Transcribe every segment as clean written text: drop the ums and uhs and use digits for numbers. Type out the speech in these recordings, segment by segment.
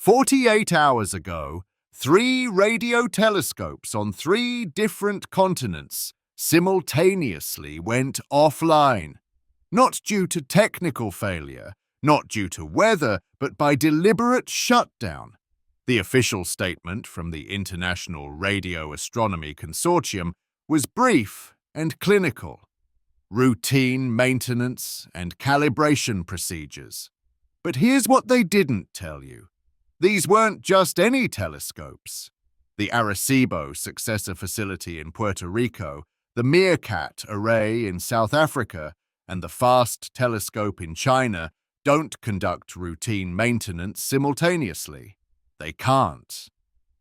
48 hours ago, 3 radio telescopes on 3 different continents simultaneously went offline. Not due to technical failure, not due to weather, but by deliberate shutdown. The official statement from the International Radio Astronomy Consortium was brief and clinical. Routine maintenance and calibration procedures. But here's what they didn't tell you. These weren't just any telescopes. The Arecibo successor facility in Puerto Rico, the Meerkat array in South Africa, and the FAST telescope in China don't conduct routine maintenance simultaneously. They can't.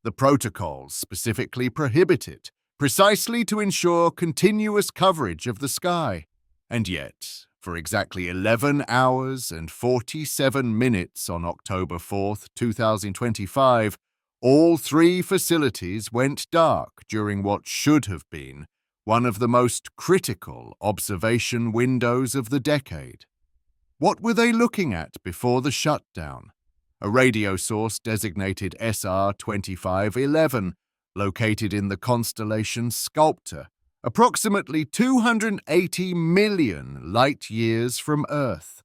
The protocols specifically prohibit it, precisely to ensure continuous coverage of the sky. And yet, for exactly 11 hours and 47 minutes on October 4th, 2025, all 3 facilities went dark during what should have been one of the most critical observation windows of the decade. What were they looking at before the shutdown? A radio source designated SR-2511, located in the constellation Sculptor, approximately 280 million light-years from Earth.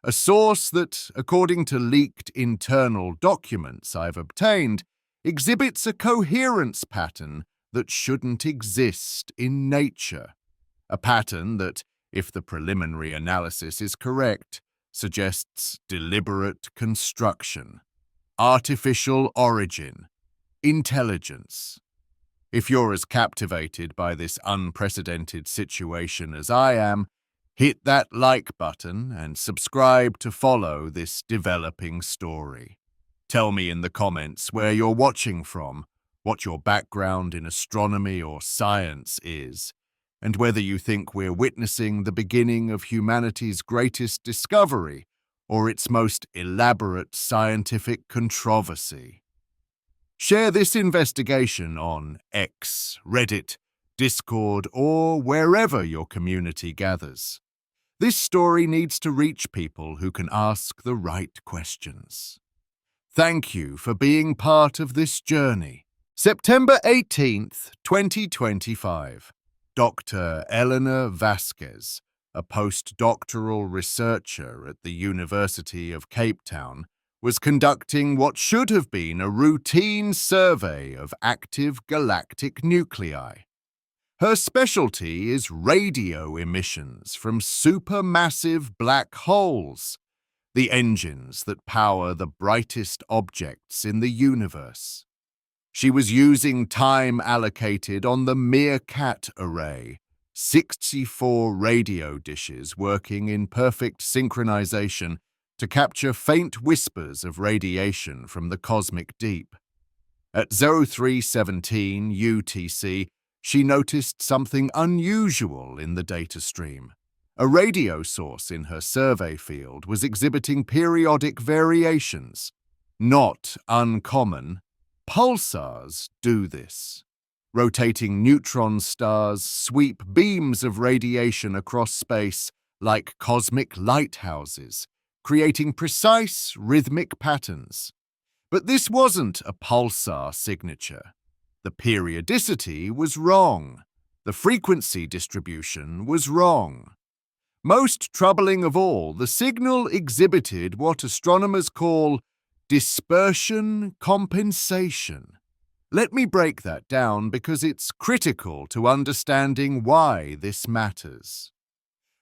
A source that, according to leaked internal documents I've obtained, exhibits a coherence pattern that shouldn't exist in nature. A pattern that, if the preliminary analysis is correct, suggests deliberate construction, artificial origin, intelligence. If you're as captivated by this unprecedented situation as I am, hit that like button and subscribe to follow this developing story. Tell me in the comments where you're watching from, what your background in astronomy or science is, and whether you think we're witnessing the beginning of humanity's greatest discovery or its most elaborate scientific controversy. Share this investigation on X, Reddit, Discord, or wherever your community gathers. This story needs to reach people who can ask the right questions. Thank you for being part of this journey. September 18th, 2025. Dr. Eleanor Vasquez, a postdoctoral researcher at the University of Cape Town, was conducting what should have been a routine survey of active galactic nuclei. Her specialty is radio emissions from supermassive black holes, the engines that power the brightest objects in the universe. She was using time allocated on the Meerkat array, 64 radio dishes working in perfect synchronization to capture faint whispers of radiation from the cosmic deep. At 0317 UTC, she noticed something unusual in the data stream. A radio source in her survey field was exhibiting periodic variations. Not uncommon. Pulsars do this. Rotating neutron stars sweep beams of radiation across space like cosmic lighthouses, creating precise rhythmic patterns. But this wasn't a pulsar signature. The periodicity was wrong. The frequency distribution was wrong. Most troubling of all, the signal exhibited what astronomers call dispersion compensation. Let me break that down because it's critical to understanding why this matters.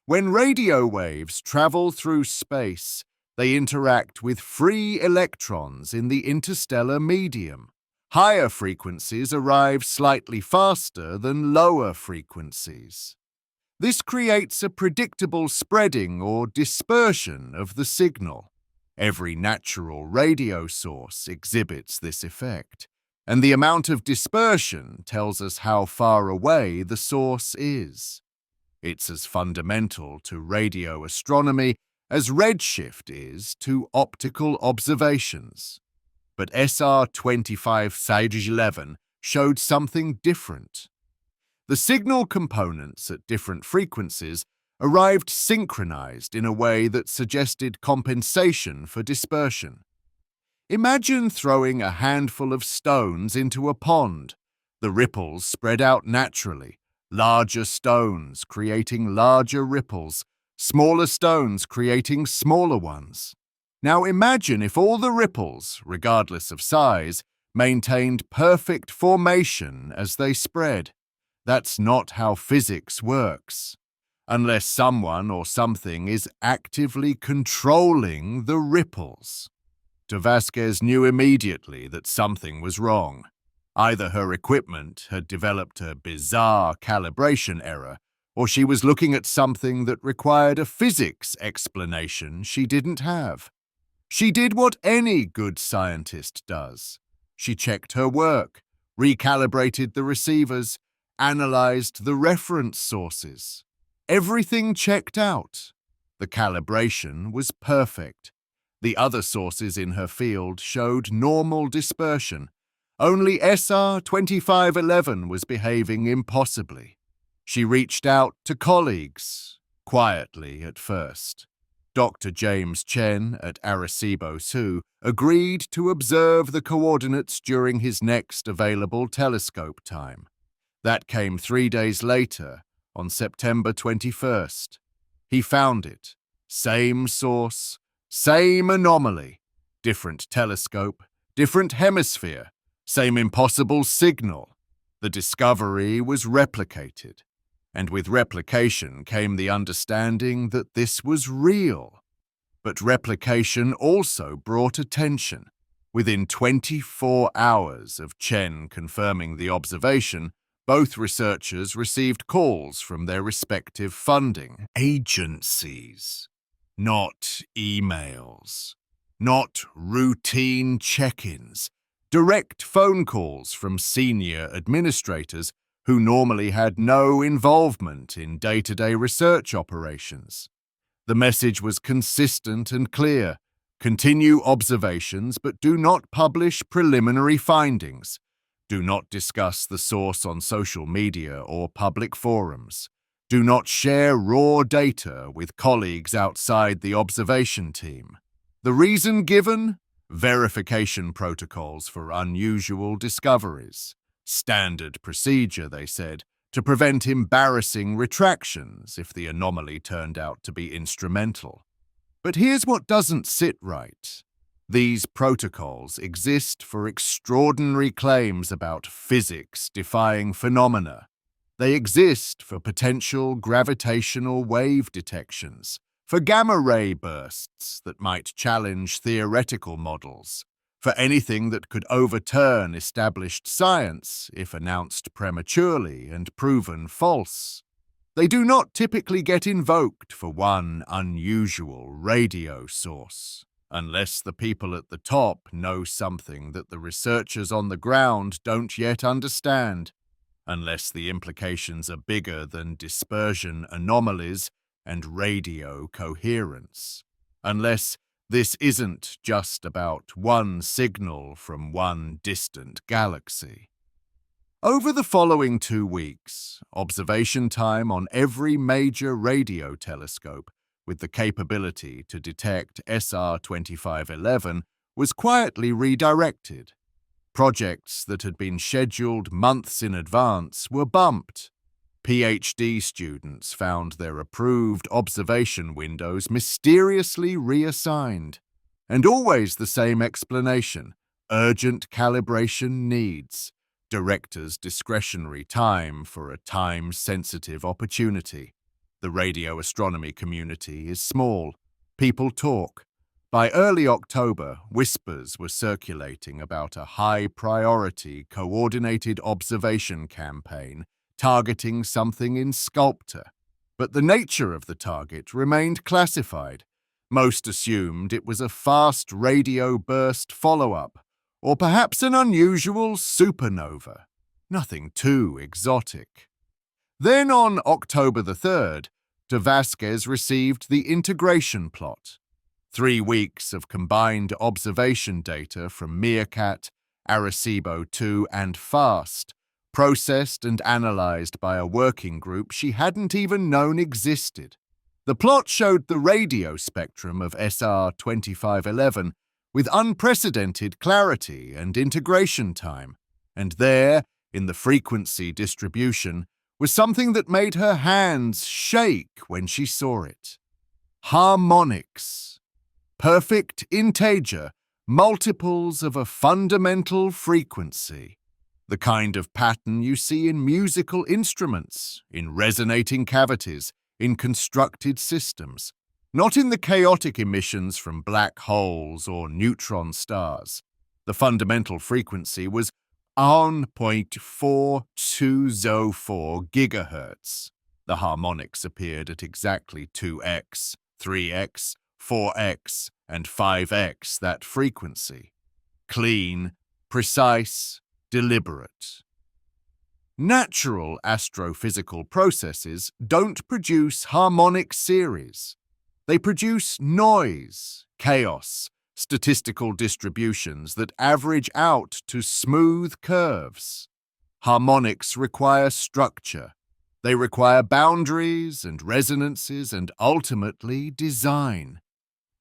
When radio waves travel through space, they interact with free electrons in the interstellar medium. Higher frequencies arrive slightly faster than lower frequencies. This creates a predictable spreading or dispersion of the signal. Every natural radio source exhibits this effect, and the amount of dispersion tells us how far away the source is. It's as fundamental to radio astronomy as redshift is to optical observations. But SR-2511 showed something different. The signal components at different frequencies arrived synchronized in a way that suggested compensation for dispersion. Imagine throwing a handful of stones into a pond. The ripples spread out naturally, larger stones creating larger ripples, smaller stones creating smaller ones. Now imagine if all the ripples, regardless of size, maintained perfect formation as they spread. That's not how physics works. Unless someone or something is actively controlling the ripples. De Vasquez knew immediately that something was wrong. Either her equipment had developed a bizarre calibration error, or she was looking at something that required a physics explanation she didn't have. She did what any good scientist does. She checked her work, recalibrated the receivers, analyzed the reference sources. Everything checked out. The calibration was perfect. The other sources in her field showed normal dispersion. Only SR 2511 was behaving impossibly. She reached out to colleagues, quietly at first. Dr. James Chen at Arecibo 2 agreed to observe the coordinates during his next available telescope time. That came 3 days later, on September 21st. He found it. Same source, same anomaly. Different telescope, different hemisphere, same impossible signal. The discovery was replicated. And with replication came the understanding that this was real. But replication also brought attention. Within 24 hours of Chen confirming the observation, both researchers received calls from their respective funding agencies. Not emails. Not routine check-ins. Direct phone calls from senior administrators who normally had no involvement in day-to-day research operations. The message was consistent and clear. Continue observations, but do not publish preliminary findings. Do not discuss the source on social media or public forums. Do not share raw data with colleagues outside the observation team. The reason given? Verification protocols for unusual discoveries. Standard procedure, they said, to prevent embarrassing retractions if the anomaly turned out to be instrumental. But here's what doesn't sit right. These protocols exist for extraordinary claims about physics-defying phenomena. They exist for potential gravitational wave detections, for gamma-ray bursts that might challenge theoretical models, for anything that could overturn established science if announced prematurely and proven false. They do not typically get invoked for one unusual radio source, unless the people at the top know something that the researchers on the ground don't yet understand, unless the implications are bigger than dispersion anomalies and radio coherence, unless this isn't just about one signal from one distant galaxy. Over the following 2 weeks, observation time on every major radio telescope with the capability to detect SR 2511 was quietly redirected. Projects that had been scheduled months in advance were bumped. PhD students found their approved observation windows mysteriously reassigned. And always the same explanation: urgent calibration needs. Director's discretionary time for a time-sensitive opportunity. The radio astronomy community is small. People talk. By early October, whispers were circulating about a high-priority coordinated observation campaign targeting something in Sculptor. But the nature of the target remained classified. Most assumed it was a fast radio burst follow-up, or perhaps an unusual supernova. Nothing too exotic. Then on October the 3rd, De Vasquez received the integration plot. 3 weeks of combined observation data from Meerkat, Arecibo 2, and FAST, processed and analyzed by a working group she hadn't even known existed. The plot showed the radio spectrum of SR 2511, with unprecedented clarity and integration time, and there, in the frequency distribution, was something that made her hands shake when she saw it. Harmonics. Perfect integer, multiples of a fundamental frequency. The kind of pattern you see in musical instruments, in resonating cavities, in constructed systems, not in the chaotic emissions from black holes or neutron stars. The fundamental frequency was 1.4204 gigahertz. The harmonics appeared at exactly 2x, 3x, 4x, and 5x that frequency. Clean, precise, deliberate. Natural astrophysical processes don't produce harmonic series. They produce noise, chaos, statistical distributions that average out to smooth curves. Harmonics require structure. They require boundaries and resonances and ultimately design.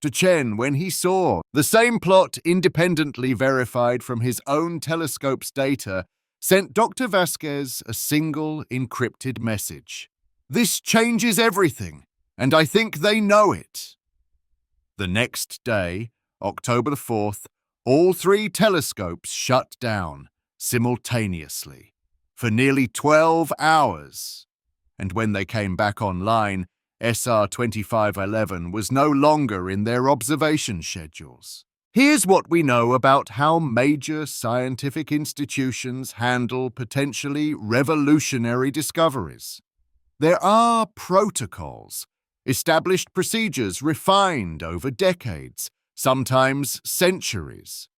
To Chen, when he saw the same plot independently verified from his own telescope's data, sent Dr. Vasquez a single encrypted message. "This changes everything, and I think they know it." The next day, October the 4th, all three telescopes shut down simultaneously for nearly 12 hours. And when they came back online, SR 2511 was no longer in their observation schedules. Here's what we know about how major scientific institutions handle potentially revolutionary discoveries. There are protocols, established procedures refined over decades, sometimes centuries.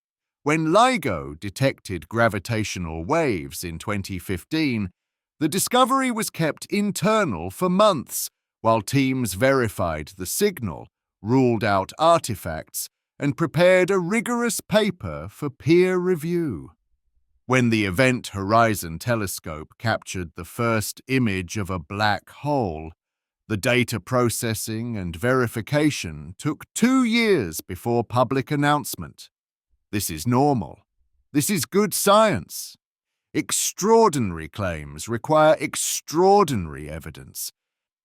When LIGO detected gravitational waves in 2015, the discovery was kept internal for months while teams verified the signal, ruled out artifacts, and prepared a rigorous paper for peer review. When the Event Horizon Telescope captured the first image of a black hole, the data processing and verification took 2 years before public announcement. This is normal. This is good science. Extraordinary claims require extraordinary evidence,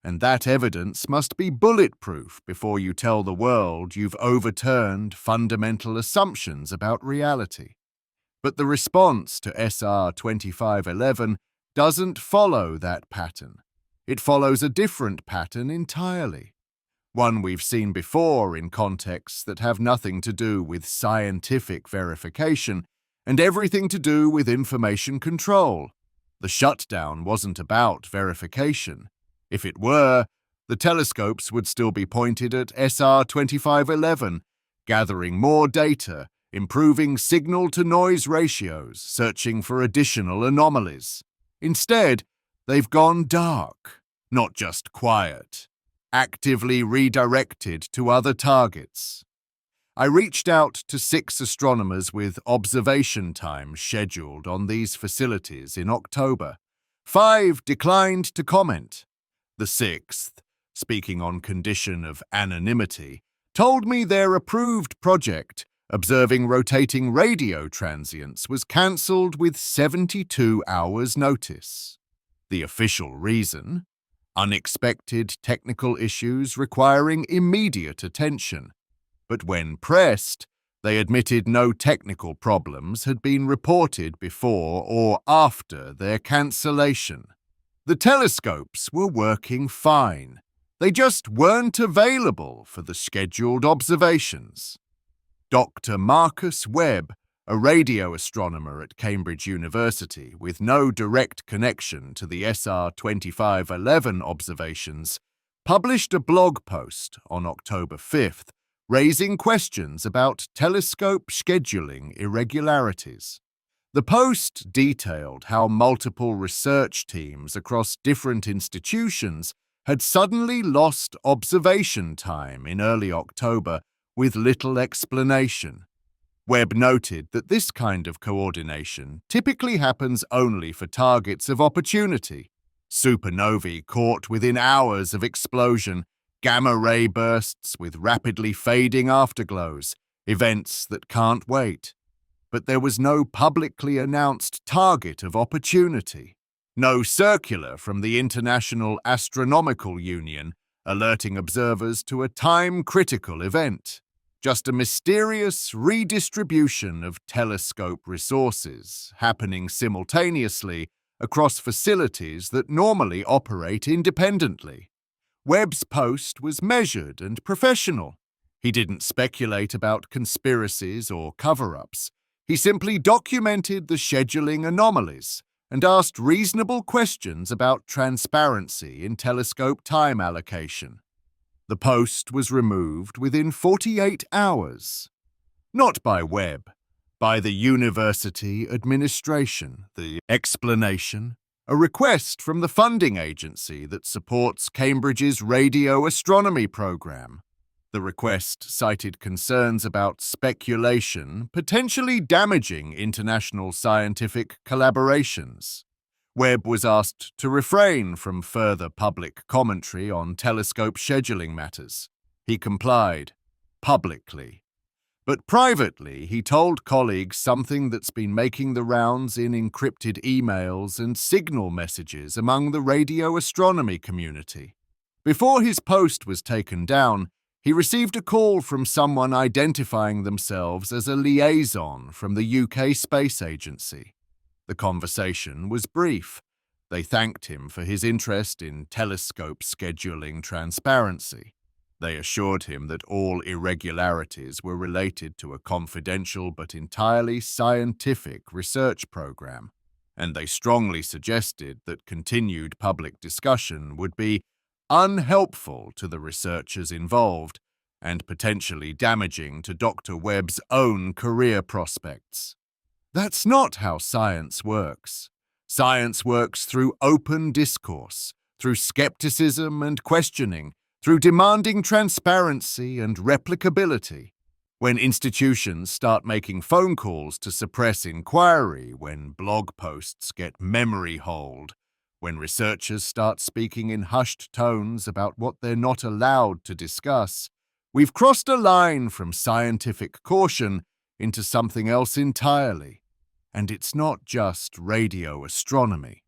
and that evidence must be bulletproof before you tell the world you've overturned fundamental assumptions about reality. But the response to SR 2511 doesn't follow that pattern. It follows a different pattern entirely. One we've seen before in contexts that have nothing to do with scientific verification and everything to do with information control. The shutdown wasn't about verification. If it were, the telescopes would still be pointed at SR 2511, gathering more data, improving signal-to-noise ratios, searching for additional anomalies. Instead, they've gone dark, not just quiet, actively redirected to other targets. I reached out to 6 astronomers with observation time scheduled on these facilities in October. 5 declined to comment. The 6th, speaking on condition of anonymity, told me their approved project, observing rotating radio transients, was cancelled with 72 hours' notice. The official reason? Unexpected technical issues requiring immediate attention. But when pressed, they admitted no technical problems had been reported before or after their cancellation. The telescopes were working fine. They just weren't available for the scheduled observations. Dr. Marcus Webb, a radio astronomer at Cambridge University with no direct connection to the SR 2511 observations, published a blog post on October 5th raising questions about telescope scheduling irregularities. The post detailed how multiple research teams across different institutions had suddenly lost observation time in early October with little explanation. Webb noted that this kind of coordination typically happens only for targets of opportunity. Supernovae caught within hours of explosion, gamma-ray bursts with rapidly fading afterglows, events that can't wait. But there was no publicly announced target of opportunity, no circular from the International Astronomical Union alerting observers to a time-critical event, just a mysterious redistribution of telescope resources happening simultaneously across facilities that normally operate independently. Webb's post was measured and professional. He didn't speculate about conspiracies or cover-ups. He simply documented the scheduling anomalies and asked reasonable questions about transparency in telescope time allocation. The post was removed within 48 hours. Not by Webb, by the university administration. The explanation: a request from the funding agency that supports Cambridge's radio astronomy program. The request cited concerns about speculation potentially damaging international scientific collaborations. Webb was asked to refrain from further public commentary on telescope scheduling matters. He complied, publicly. But privately, he told colleagues something that's been making the rounds in encrypted emails and signal messages among the radio astronomy community. Before his post was taken down, he received a call from someone identifying themselves as a liaison from the UK Space Agency. The conversation was brief. They thanked him for his interest in telescope scheduling transparency. They assured him that all irregularities were related to a confidential but entirely scientific research program, and they strongly suggested that continued public discussion would be unhelpful to the researchers involved and potentially damaging to Dr. Webb's own career prospects. That's not how science works. Science works through open discourse, through skepticism and questioning, through demanding transparency and replicability. When institutions start making phone calls to suppress inquiry, when blog posts get memory holed, when researchers start speaking in hushed tones about what they're not allowed to discuss, we've crossed a line from scientific caution into something else entirely. And it's not just radio astronomy.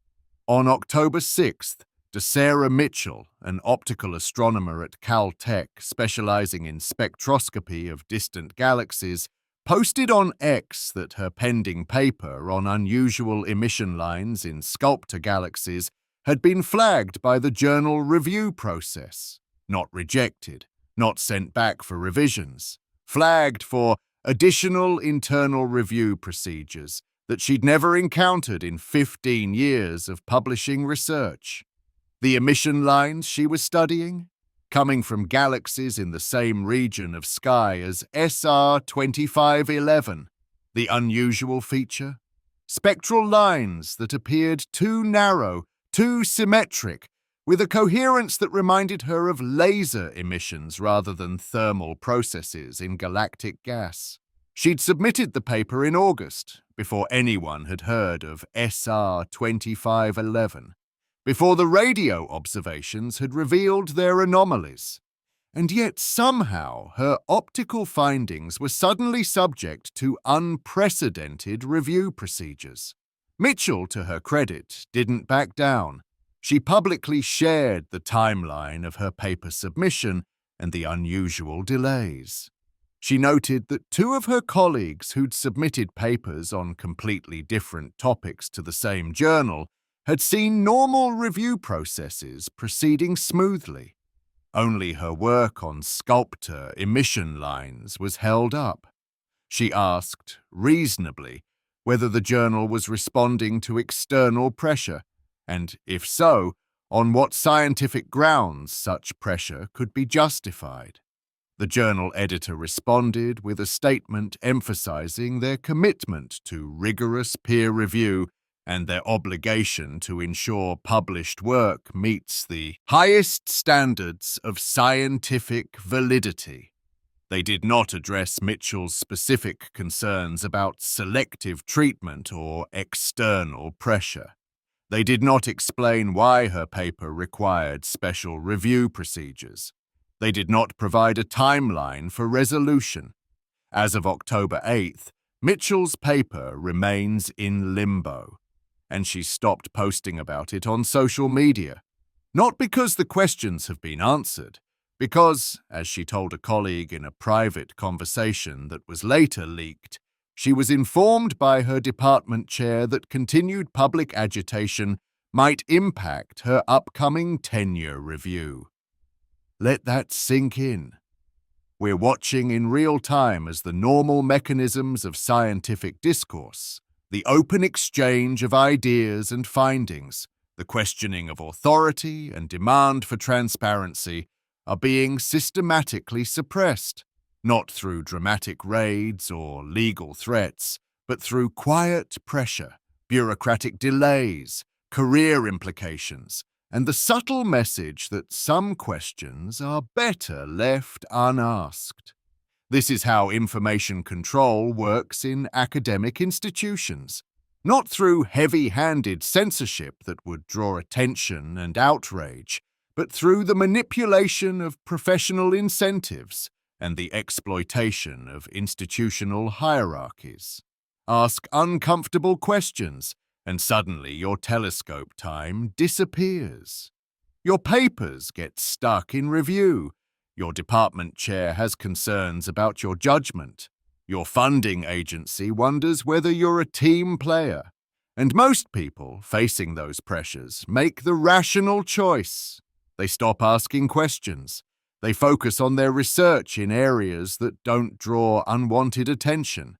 On October 6th, Sarah Mitchell, an optical astronomer at Caltech specializing in spectroscopy of distant galaxies, posted on X that her pending paper on unusual emission lines in sculptor galaxies had been flagged by the journal review process, not rejected, not sent back for revisions, flagged for additional internal review procedures that she'd never encountered in 15 years of publishing research. The emission lines she was studying, coming from galaxies in the same region of sky as SR 2511, the unusual feature, spectral lines that appeared too narrow, too symmetric, with a coherence that reminded her of laser emissions rather than thermal processes in galactic gas. She'd submitted the paper in August, before anyone had heard of SR 2511, before the radio observations had revealed their anomalies. And yet somehow her optical findings were suddenly subject to unprecedented review procedures. Mitchell, to her credit, didn't back down. She publicly shared the timeline of her paper submission and the unusual delays. She noted that two of her colleagues who'd submitted papers on completely different topics to the same journal had seen normal review processes proceeding smoothly. Only her work on sculptor emission lines was held up. She asked, reasonably, whether the journal was responding to external pressure, and if so, on what scientific grounds such pressure could be justified. The journal editor responded with a statement emphasizing their commitment to rigorous peer review and their obligation to ensure published work meets the highest standards of scientific validity. They did not address Mitchell's specific concerns about selective treatment or external pressure. They did not explain why her paper required special review procedures. They did not provide a timeline for resolution. As of October 8th, Mitchell's paper remains in limbo, and she's stopped posting about it on social media. Not because the questions have been answered, because, as she told a colleague in a private conversation that was later leaked, she was informed by her department chair that continued public agitation might impact her upcoming tenure review. Let that sink in. We're watching in real time as the normal mechanisms of scientific discourse, the open exchange of ideas and findings, the questioning of authority and demand for transparency are being systematically suppressed, not through dramatic raids or legal threats, but through quiet pressure, bureaucratic delays, career implications, and the subtle message that some questions are better left unasked. This is how information control works in academic institutions, not through heavy-handed censorship that would draw attention and outrage, but through the manipulation of professional incentives and the exploitation of institutional hierarchies. Ask uncomfortable questions, and suddenly your telescope time disappears. Your papers get stuck in review. Your department chair has concerns about your judgment. Your funding agency wonders whether you're a team player. And most people facing those pressures make the rational choice. They stop asking questions. They focus on their research in areas that don't draw unwanted attention.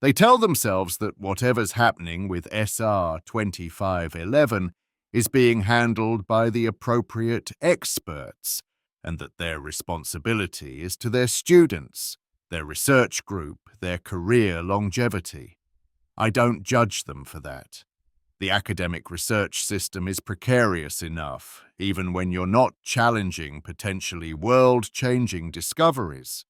They tell themselves that whatever's happening with SR 2511 is being handled by the appropriate experts, and that their responsibility is to their students, their research group, their career longevity. I don't judge them for that. The academic research system is precarious enough, even when you're not challenging potentially world-changing discoveries.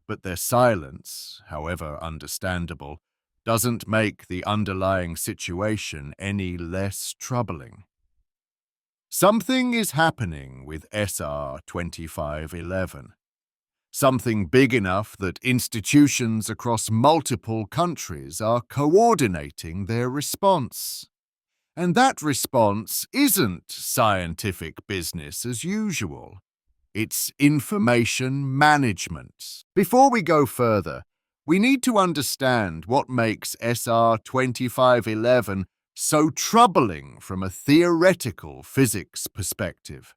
But their silence, however understandable, doesn't make the underlying situation any less troubling. Something is happening with SR 2511. Something big enough that institutions across multiple countries are coordinating their response. And that response isn't scientific business as usual. It's information management. Before we go further, we need to understand what makes SR 2511 so troubling from a theoretical physics perspective.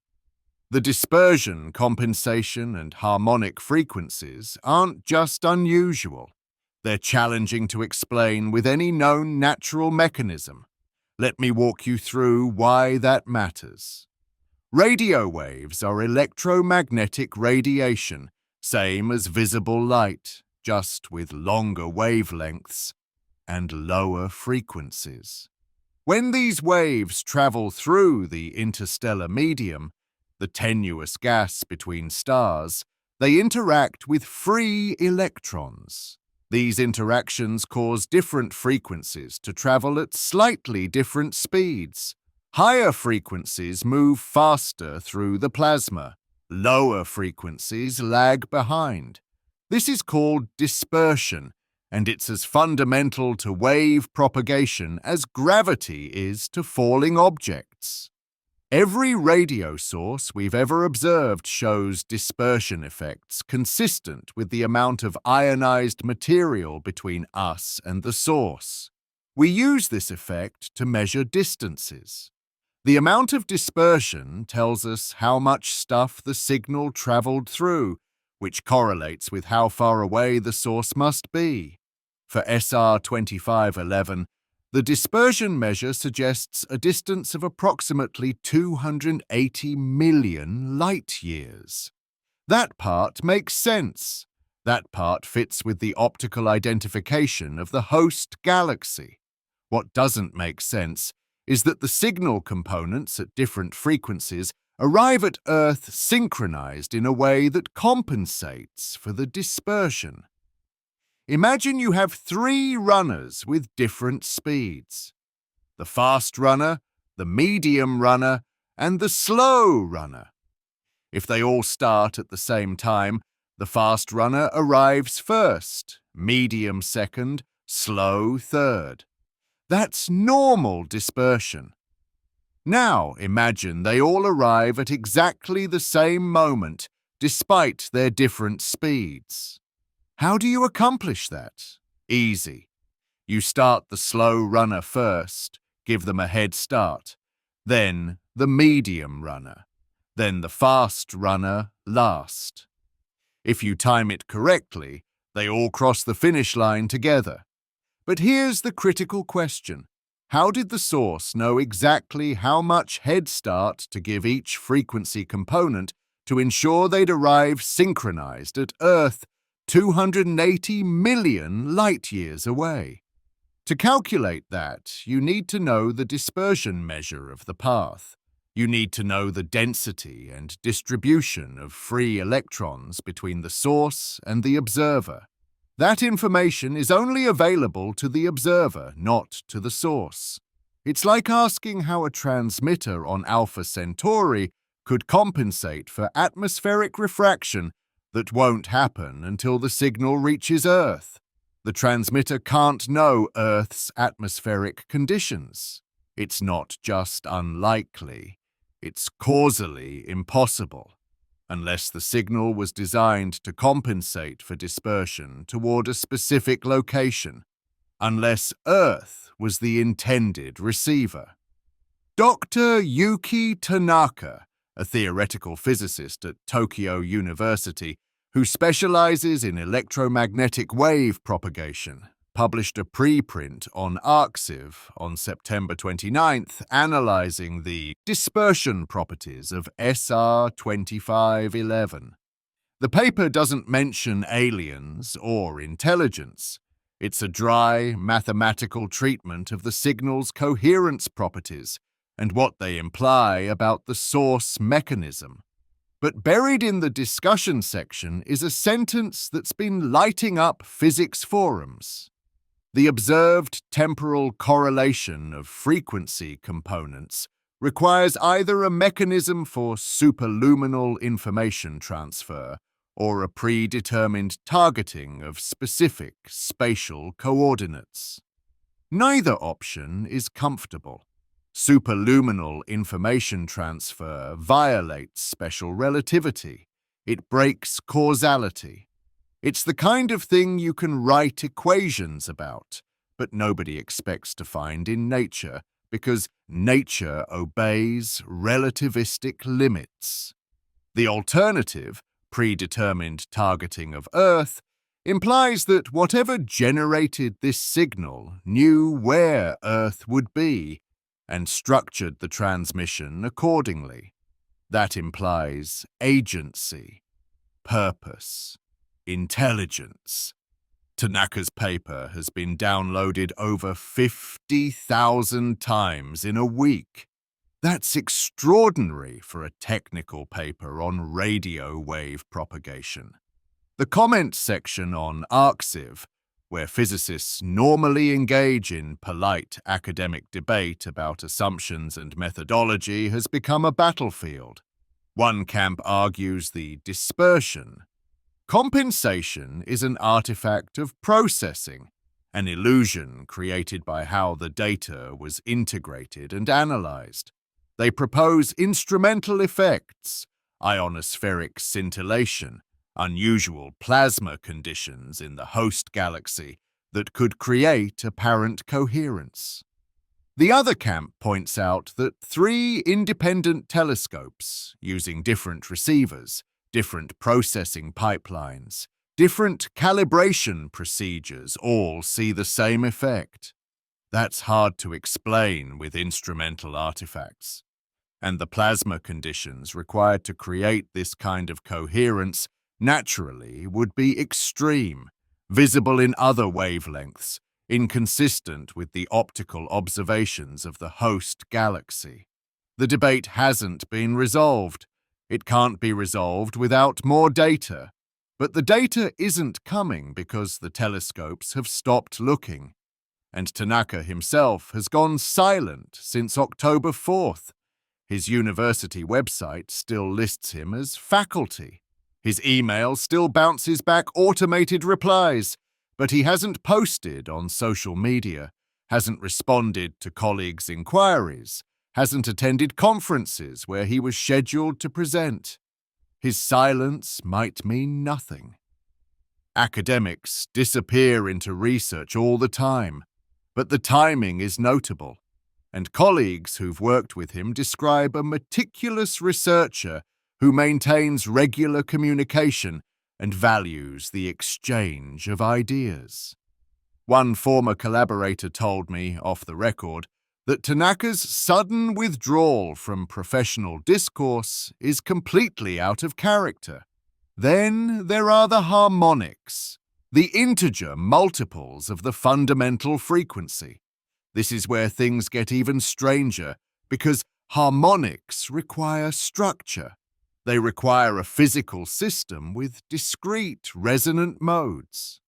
The dispersion, compensation, and harmonic frequencies aren't just unusual. They're challenging to explain with any known natural mechanism. Let me walk you through why that matters. Radio waves are electromagnetic radiation, same as visible light, just with longer wavelengths and lower frequencies. When these waves travel through the interstellar medium, the tenuous gas between stars, they interact with free electrons. These interactions cause different frequencies to travel at slightly different speeds. Higher frequencies move faster through the plasma. Lower frequencies lag behind. This is called dispersion, and it's as fundamental to wave propagation as gravity is to falling objects. Every radio source we've ever observed shows dispersion effects consistent with the amount of ionized material between us and the source. We use this effect to measure distances. The amount of dispersion tells us how much stuff the signal traveled through, which correlates with how far away the source must be. For SR 2511, the dispersion measure suggests a distance of approximately 280 million light-years. That part makes sense. That part fits with the optical identification of the host galaxy. What doesn't make sense is that the signal components at different frequencies arrive at Earth synchronized in a way that compensates for the dispersion. Imagine you have 3 runners with different speeds. The fast runner, the medium runner, and the slow runner. If they all start at the same time, The fast runner arrives first, medium second, slow third. That's normal dispersion. Now imagine they all arrive at exactly the same moment, despite their different speeds. How do you accomplish that? Easy. You start the slow runner first, give them a head start, then the medium runner, then the fast runner last. If you time it correctly, they all cross the finish line together. But here's the critical question. How did the source know exactly how much head start to give each frequency component to ensure they'd arrive synchronized at Earth 280 million light-years away? To calculate that, you need to know the dispersion measure of the path. You need to know the density and distribution of free electrons between the source and the observer. That information is only available to the observer, not to the source. It's like asking how a transmitter on Alpha Centauri could compensate for atmospheric refraction that won't happen until the signal reaches Earth. The transmitter can't know Earth's atmospheric conditions. It's not just unlikely, it's causally impossible, unless the signal was designed to compensate for dispersion toward a specific location, unless Earth was the intended receiver. Dr. Yuki Tanaka, a theoretical physicist at Tokyo University, who specializes in electromagnetic wave propagation, published a preprint on ARXIV on September 29th analyzing the dispersion properties of SR 2511. The paper doesn't mention aliens or intelligence. It's a dry, mathematical treatment of the signal's coherence properties and what they imply about the source mechanism. But buried in the discussion section is a sentence that's been lighting up physics forums. The observed temporal correlation of frequency components requires either a mechanism for superluminal information transfer or a predetermined targeting of specific spatial coordinates. Neither option is comfortable. Superluminal information transfer violates special relativity. It breaks causality. It's the kind of thing you can write equations about, but nobody expects to find in nature because nature obeys relativistic limits. The alternative, predetermined targeting of Earth, implies that whatever generated this signal knew where Earth would be and structured the transmission accordingly. That implies agency, purpose, intelligence. Tanaka's paper has been downloaded over 50,000 times in a week. That's extraordinary for a technical paper on radio wave propagation. The comment section on ARXIV, where physicists normally engage in polite academic debate about assumptions and methodology, has become a battlefield. One camp argues the dispersion. Compensation is an artifact of processing, an illusion created by how the data was integrated and analyzed. They propose instrumental effects, ionospheric scintillation, unusual plasma conditions in the host galaxy that could create apparent coherence. The other camp points out that 3 independent telescopes, using different receivers, different processing pipelines, different calibration procedures, all see the same effect. That's hard to explain with instrumental artifacts. And the plasma conditions required to create this kind of coherence naturally would be extreme, visible in other wavelengths, inconsistent with the optical observations of the host galaxy. The debate hasn't been resolved. It can't be resolved without more data. But the data isn't coming because the telescopes have stopped looking. And Tanaka himself has gone silent since October 4th. His university website still lists him as faculty. His email still bounces back automated replies, but he hasn't posted on social media, hasn't responded to colleagues' inquiries, hasn't attended conferences where he was scheduled to present. His silence might mean nothing. Academics disappear into research all the time, but the timing is notable, and colleagues who've worked with him describe a meticulous researcher who maintains regular communication and values the exchange of ideas. One former collaborator told me, off the record, that Tanaka's sudden withdrawal from professional discourse is completely out of character. Then there are the harmonics, the integer multiples of the fundamental frequency. This is where things get even stranger, because harmonics require structure. They require a physical system with discrete resonant modes.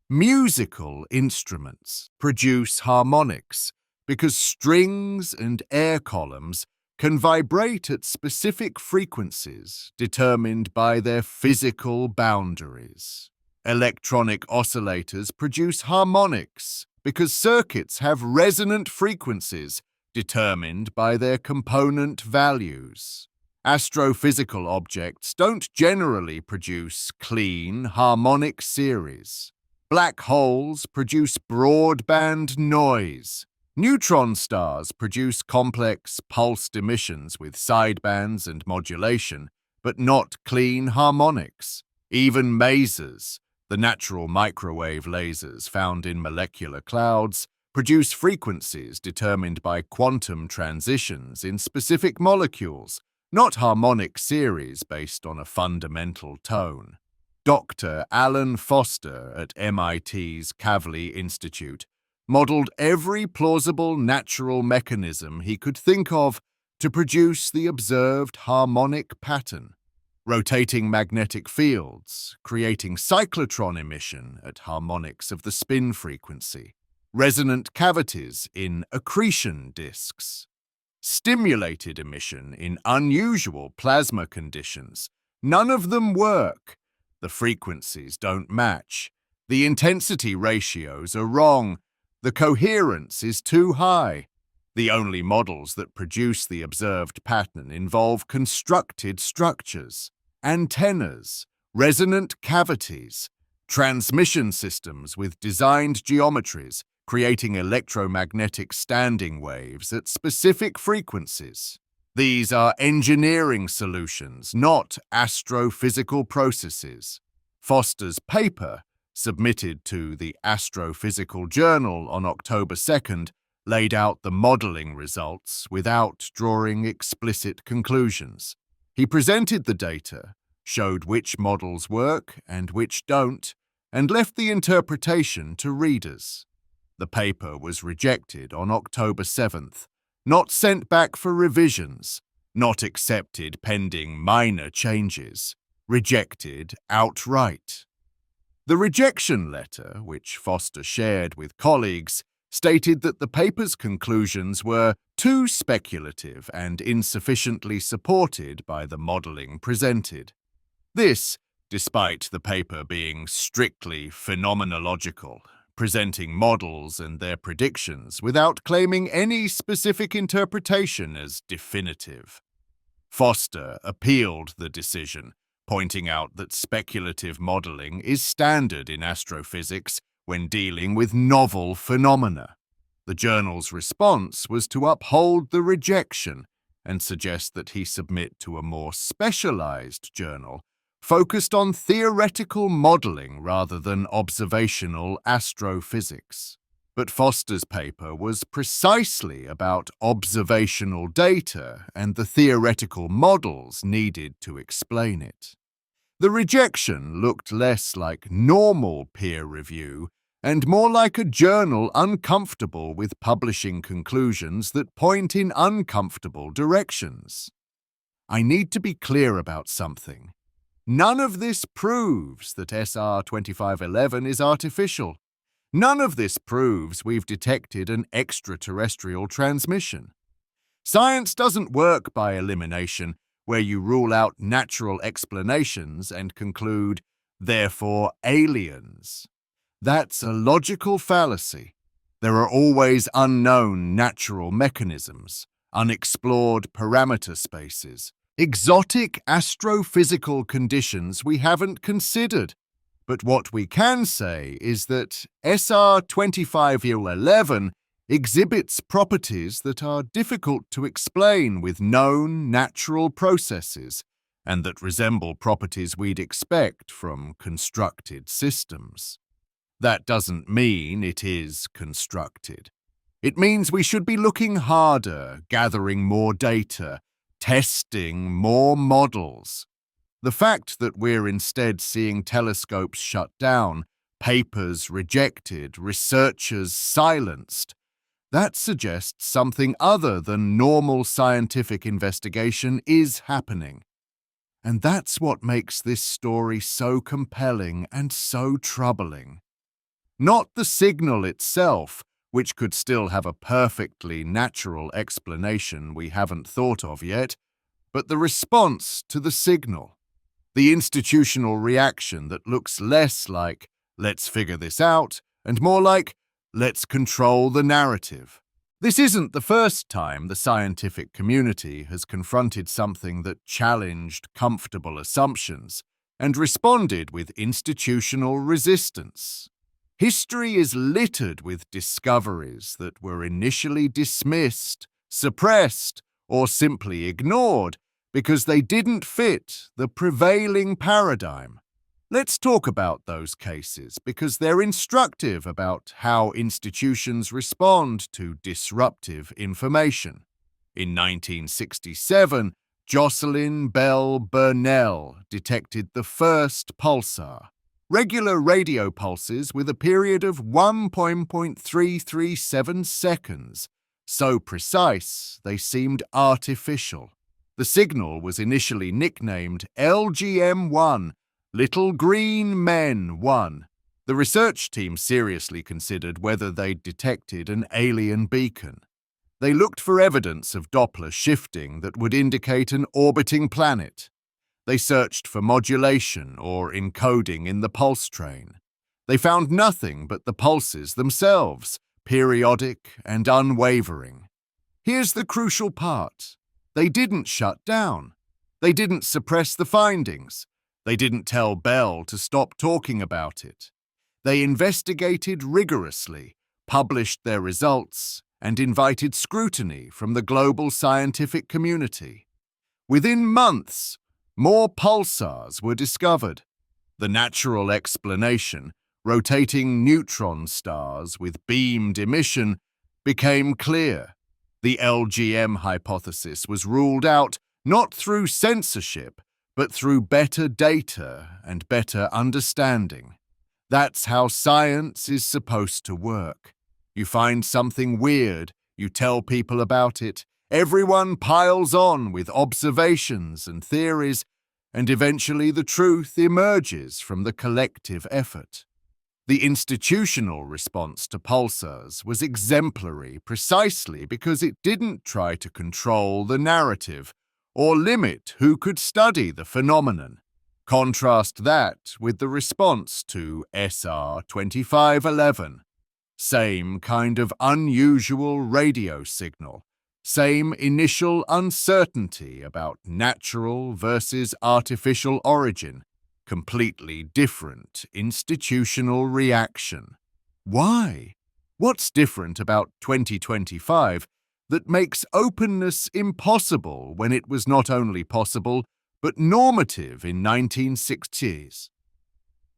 Musical instruments produce harmonics because strings and air columns can vibrate at specific frequencies determined by their physical boundaries. Electronic oscillators produce harmonics because circuits have resonant frequencies determined by their component values. Astrophysical objects don't generally produce clean, harmonic series. Black holes produce broadband noise. Neutron stars produce complex, pulsed emissions with sidebands and modulation, but not clean harmonics. Even masers, the natural microwave lasers found in molecular clouds, produce frequencies determined by quantum transitions in specific molecules, not harmonic series based on a fundamental tone. Dr. Alan Foster at MIT's Kavli Institute modeled every plausible natural mechanism he could think of to produce the observed harmonic pattern. Rotating magnetic fields, creating cyclotron emission at harmonics of the spin frequency, resonant cavities in accretion disks, stimulated emission in unusual plasma conditions. None of them work. The frequencies don't match. The intensity ratios are wrong. The coherence is too high. The only models that produce the observed pattern involve constructed structures, antennas, resonant cavities, transmission systems with designed geometries, creating electromagnetic standing waves at specific frequencies. These are engineering solutions, not astrophysical processes. Foster's paper, submitted to the Astrophysical Journal on October 2nd, laid out the modeling results without drawing explicit conclusions. He presented the data, showed which models work and which don't, and left the interpretation to readers. The paper was rejected on October 7th, not sent back for revisions, not accepted pending minor changes, rejected outright. The rejection letter, which Foster shared with colleagues, stated that the paper's conclusions were too speculative and insufficiently supported by the modeling presented. This, despite the paper being strictly phenomenological, presenting models and their predictions without claiming any specific interpretation as definitive. Foster appealed the decision, pointing out that speculative modeling is standard in astrophysics when dealing with novel phenomena. The journal's response was to uphold the rejection and suggest that he submit to a more specialized journal focused on theoretical modeling rather than observational astrophysics. But Foster's paper was precisely about observational data and the theoretical models needed to explain it. The rejection looked less like normal peer review and more like a journal uncomfortable with publishing conclusions that point in uncomfortable directions. I need to be clear about something. None of this proves that SR 2511 is artificial. None of this proves we've detected an extraterrestrial transmission. Science doesn't work by elimination. where you rule out natural explanations and conclude, therefore, aliens. That's a logical fallacy. There are always unknown natural mechanisms, unexplored parameter spaces, exotic astrophysical conditions we haven't considered. But what we can say is that SR 2511 exhibits properties that are difficult to explain with known natural processes, and that resemble properties we'd expect from constructed systems. That doesn't mean it is constructed. It means we should be looking harder, gathering more data, testing more models. The fact that we're instead seeing telescopes shut down, papers rejected, researchers silenced, that suggests something other than normal scientific investigation is happening. And that's what makes this story so compelling and so troubling. Not the signal itself, which could still have a perfectly natural explanation we haven't thought of yet, but the response to the signal. The institutional reaction that looks less like, let's figure this out, and more like, let's control the narrative. This isn't the first time the scientific community has confronted something that challenged comfortable assumptions and responded with institutional resistance. History is littered with discoveries that were initially dismissed, suppressed, or simply ignored because they didn't fit the prevailing paradigm. Let's talk about those cases because they're instructive about how institutions respond to disruptive information. In 1967, Jocelyn Bell Burnell detected the first pulsar, regular radio pulses with a period of 1.337 seconds, so precise they seemed artificial. The signal was initially nicknamed LGM-1, Little Green Men 1. The research team seriously considered whether they'd detected an alien beacon. They looked for evidence of Doppler shifting that would indicate an orbiting planet. They searched for modulation or encoding in the pulse train. They found nothing but the pulses themselves, periodic and unwavering. Here's the crucial part. They didn't shut down. They didn't suppress the findings. They didn't tell Bell to stop talking about it. They investigated rigorously, published their results, and invited scrutiny from the global scientific community. Within months, more pulsars were discovered. The natural explanation, rotating neutron stars with beamed emission, became clear. The LGM hypothesis was ruled out not through censorship, but through better data and better understanding. That's how science is supposed to work. You find something weird, you tell people about it, everyone piles on with observations and theories, and eventually the truth emerges from the collective effort. The institutional response to pulsars was exemplary precisely because it didn't try to control the narrative or limit who could study the phenomenon. Contrast that with the response to SR 2511. Same kind of unusual radio signal, same initial uncertainty about natural versus artificial origin, completely different institutional reaction. Why? What's different about 2025 that makes openness impossible when it was not only possible, but normative in 1960s?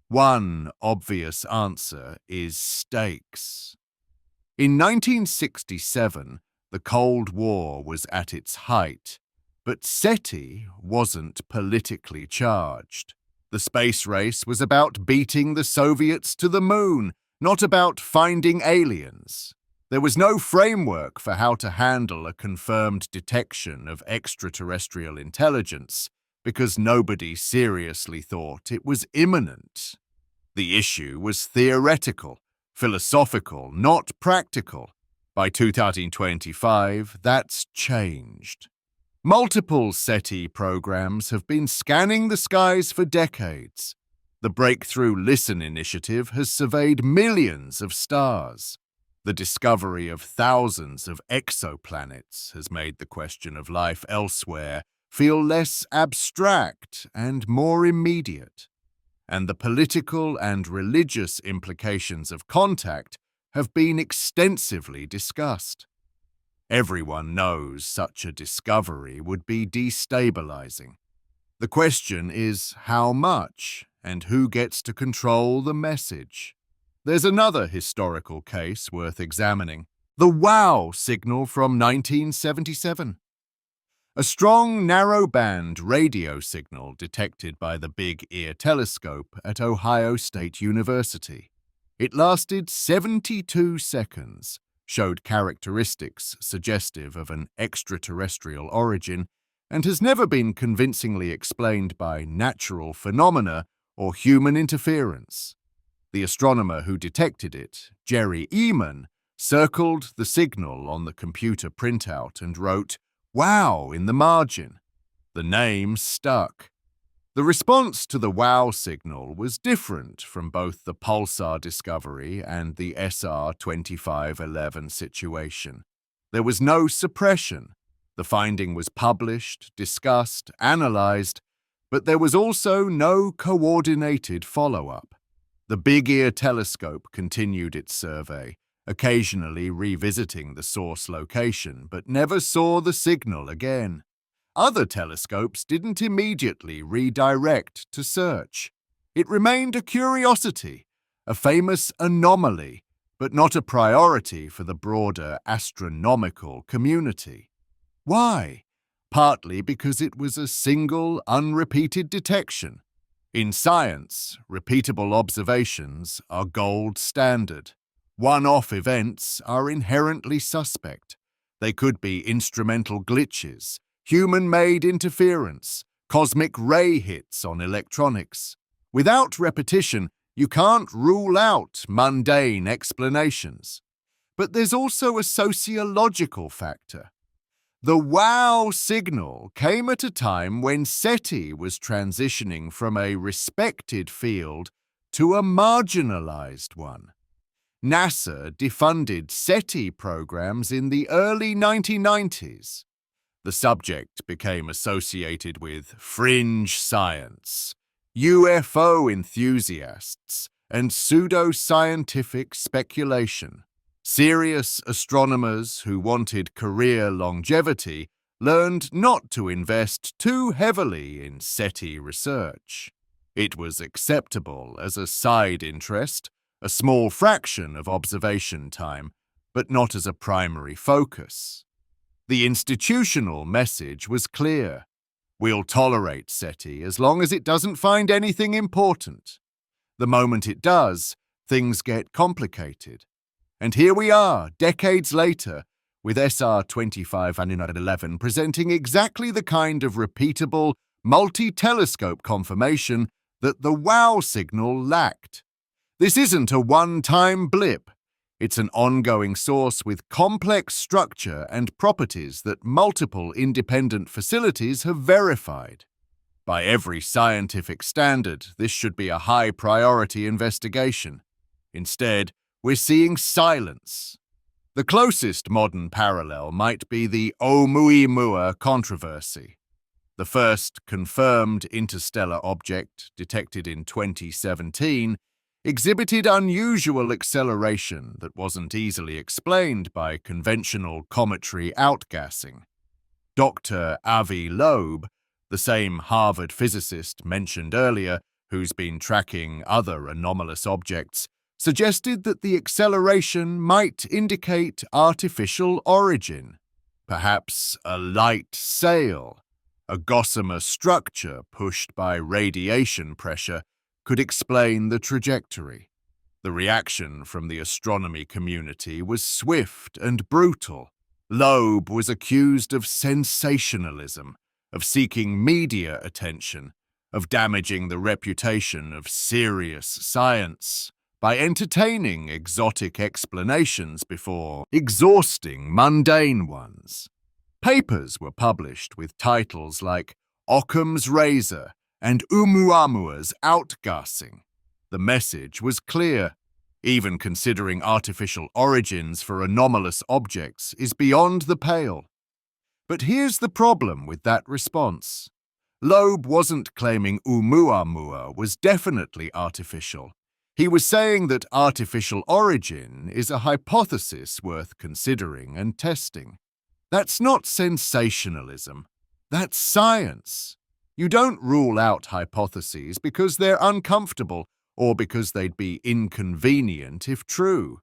One obvious answer is stakes. In 1967, the Cold War was at its height, but SETI wasn't politically charged. The space race was about beating the Soviets to the moon, not about finding aliens. There was no framework for how to handle a confirmed detection of extraterrestrial intelligence, because nobody seriously thought it was imminent. The issue was theoretical, philosophical, not practical. By 2025, that's changed. Multiple SETI programs have been scanning the skies for decades. The Breakthrough Listen initiative has surveyed millions of stars. The discovery of thousands of exoplanets has made the question of life elsewhere feel less abstract and more immediate. And the political and religious implications of contact have been extensively discussed. Everyone knows such a discovery would be destabilizing. The question is how much and who gets to control the message. There's another historical case worth examining: the WOW signal from 1977. A strong narrowband radio signal detected by the Big Ear Telescope at Ohio State University. It lasted 72 seconds, showed characteristics suggestive of an extraterrestrial origin, and has never been convincingly explained by natural phenomena or human interference. The astronomer who detected it, Jerry Eman, circled the signal on the computer printout and wrote "WOW" in the margin. The name stuck. The response to the WOW signal was different from both the pulsar discovery and the SR 2511 situation. There was no suppression. The finding was published, discussed, analyzed, but there was also no coordinated follow-up. The Big Ear Telescope continued its survey, occasionally revisiting the source location, but never saw the signal again. Other telescopes didn't immediately redirect to search. It remained a curiosity, a famous anomaly, but not a priority for the broader astronomical community. Why? Partly because it was a single, unrepeated detection. In science, repeatable observations are gold standard. One-off events are inherently suspect. They could be instrumental glitches, human-made interference, cosmic ray hits on electronics. Without repetition, you can't rule out mundane explanations. But there's also a sociological factor. The WOW signal came at a time when SETI was transitioning from a respected field to a marginalized one. NASA defunded SETI programs in the early 1990s. The subject became associated with fringe science, UFO enthusiasts, and pseudo-scientific speculation. Serious astronomers who wanted career longevity learned not to invest too heavily in SETI research. It was acceptable as a side interest, a small fraction of observation time, but not as a primary focus. The institutional message was clear. We'll tolerate SETI as long as it doesn't find anything important. The moment it does, things get complicated. And here we are, decades later, with SR 2511 presenting exactly the kind of repeatable, multi-telescope confirmation that the WOW signal lacked. This isn't a one-time blip. It's an ongoing source with complex structure and properties that multiple independent facilities have verified. By every scientific standard, this should be a high-priority investigation. Instead, we're seeing silence. The closest modern parallel might be the Oumuamua controversy. The first confirmed interstellar object, detected in 2017, exhibited unusual acceleration that wasn't easily explained by conventional cometary outgassing. Dr. Avi Loeb, the same Harvard physicist mentioned earlier, who's been tracking other anomalous objects, suggested that the acceleration might indicate artificial origin, perhaps a light sail, a gossamer structure pushed by radiation pressure could explain the trajectory. The reaction from the astronomy community was swift and brutal. Loeb was accused of sensationalism, of seeking media attention, of damaging the reputation of serious science by entertaining exotic explanations before exhausting mundane ones. Papers were published with titles like Occam's Razor and Oumuamua's Outgassing. The message was clear. Even considering artificial origins for anomalous objects is beyond the pale. But here's the problem with that response. Loeb wasn't claiming Oumuamua was definitely artificial. He was saying that artificial origin is a hypothesis worth considering and testing. That's not sensationalism. That's science. You don't rule out hypotheses because they're uncomfortable or because they'd be inconvenient if true.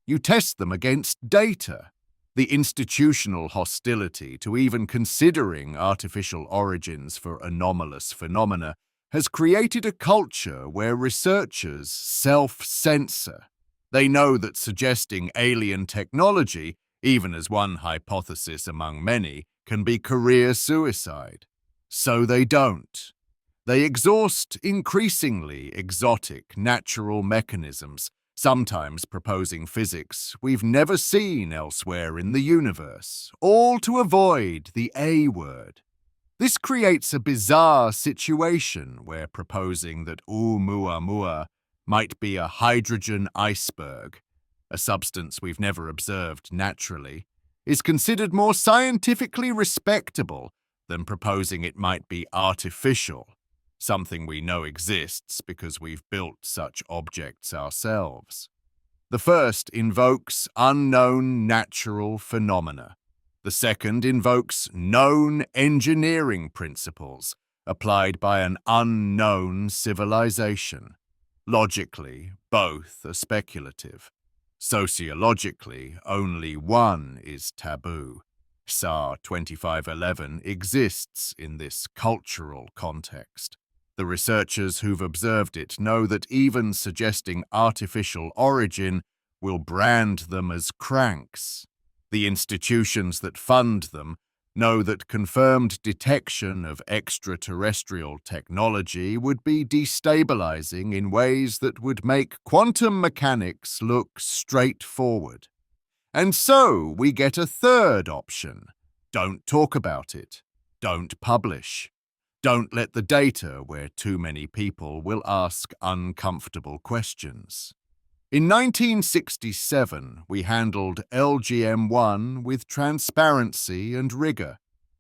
You test them against data. The institutional hostility to even considering artificial origins for anomalous phenomena has created a culture where researchers self-censor. They know that suggesting alien technology, even as one hypothesis among many, can be career suicide. So they don't. They exhaust increasingly exotic natural mechanisms, sometimes proposing physics we've never seen elsewhere in the universe, all to avoid the A word. This creates a bizarre situation where proposing that Oumuamua might be a hydrogen iceberg, a substance we've never observed naturally, is considered more scientifically respectable than proposing it might be artificial, something we know exists because we've built such objects ourselves. The first invokes unknown natural phenomena. The second invokes known engineering principles applied by an unknown civilization. Logically, both are speculative. Sociologically, only one is taboo. SAR 2511 exists in this cultural context. The researchers who've observed it know that even suggesting artificial origin will brand them as cranks. The institutions that fund them know that confirmed detection of extraterrestrial technology would be destabilizing in ways that would make quantum mechanics look straightforward. And so we get a third option. Don't talk about it. Don't publish. Don't let the data where too many people will ask uncomfortable questions. In 1967, we handled LGM-1 with transparency and rigor.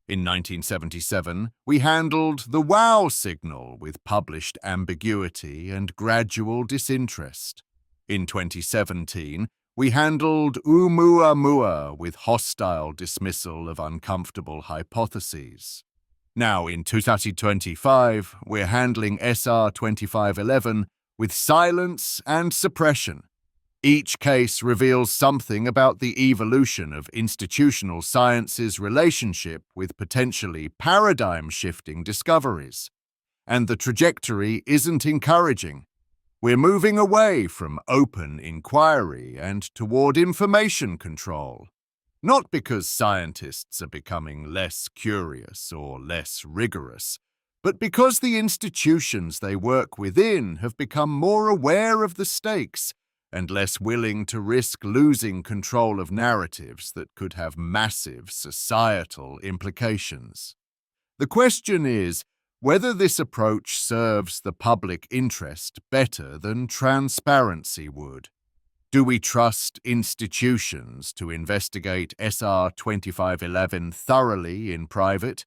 In 1977, we handled the wow signal with published ambiguity and gradual disinterest. In 2017, we handled Oumuamua with hostile dismissal of uncomfortable hypotheses. Now, in 2025, we're handling SR 2511 with silence and suppression. Each case reveals something about the evolution of institutional science's relationship with potentially paradigm-shifting discoveries. And the trajectory isn't encouraging. We're moving away from open inquiry and toward information control. Not because scientists are becoming less curious or less rigorous, but because the institutions they work within have become more aware of the stakes and less willing to risk losing control of narratives that could have massive societal implications. The question is whether this approach serves the public interest better than transparency would. Do we trust institutions to investigate SR 2511 thoroughly in private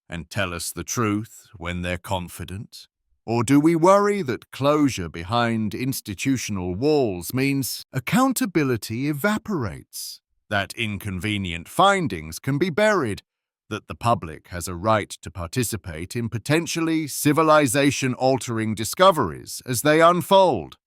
and tell us the truth when they're confident? Or do we worry that closure behind institutional walls means accountability evaporates, that inconvenient findings can be buried, that the public has a right to participate in potentially civilization-altering discoveries as they unfold?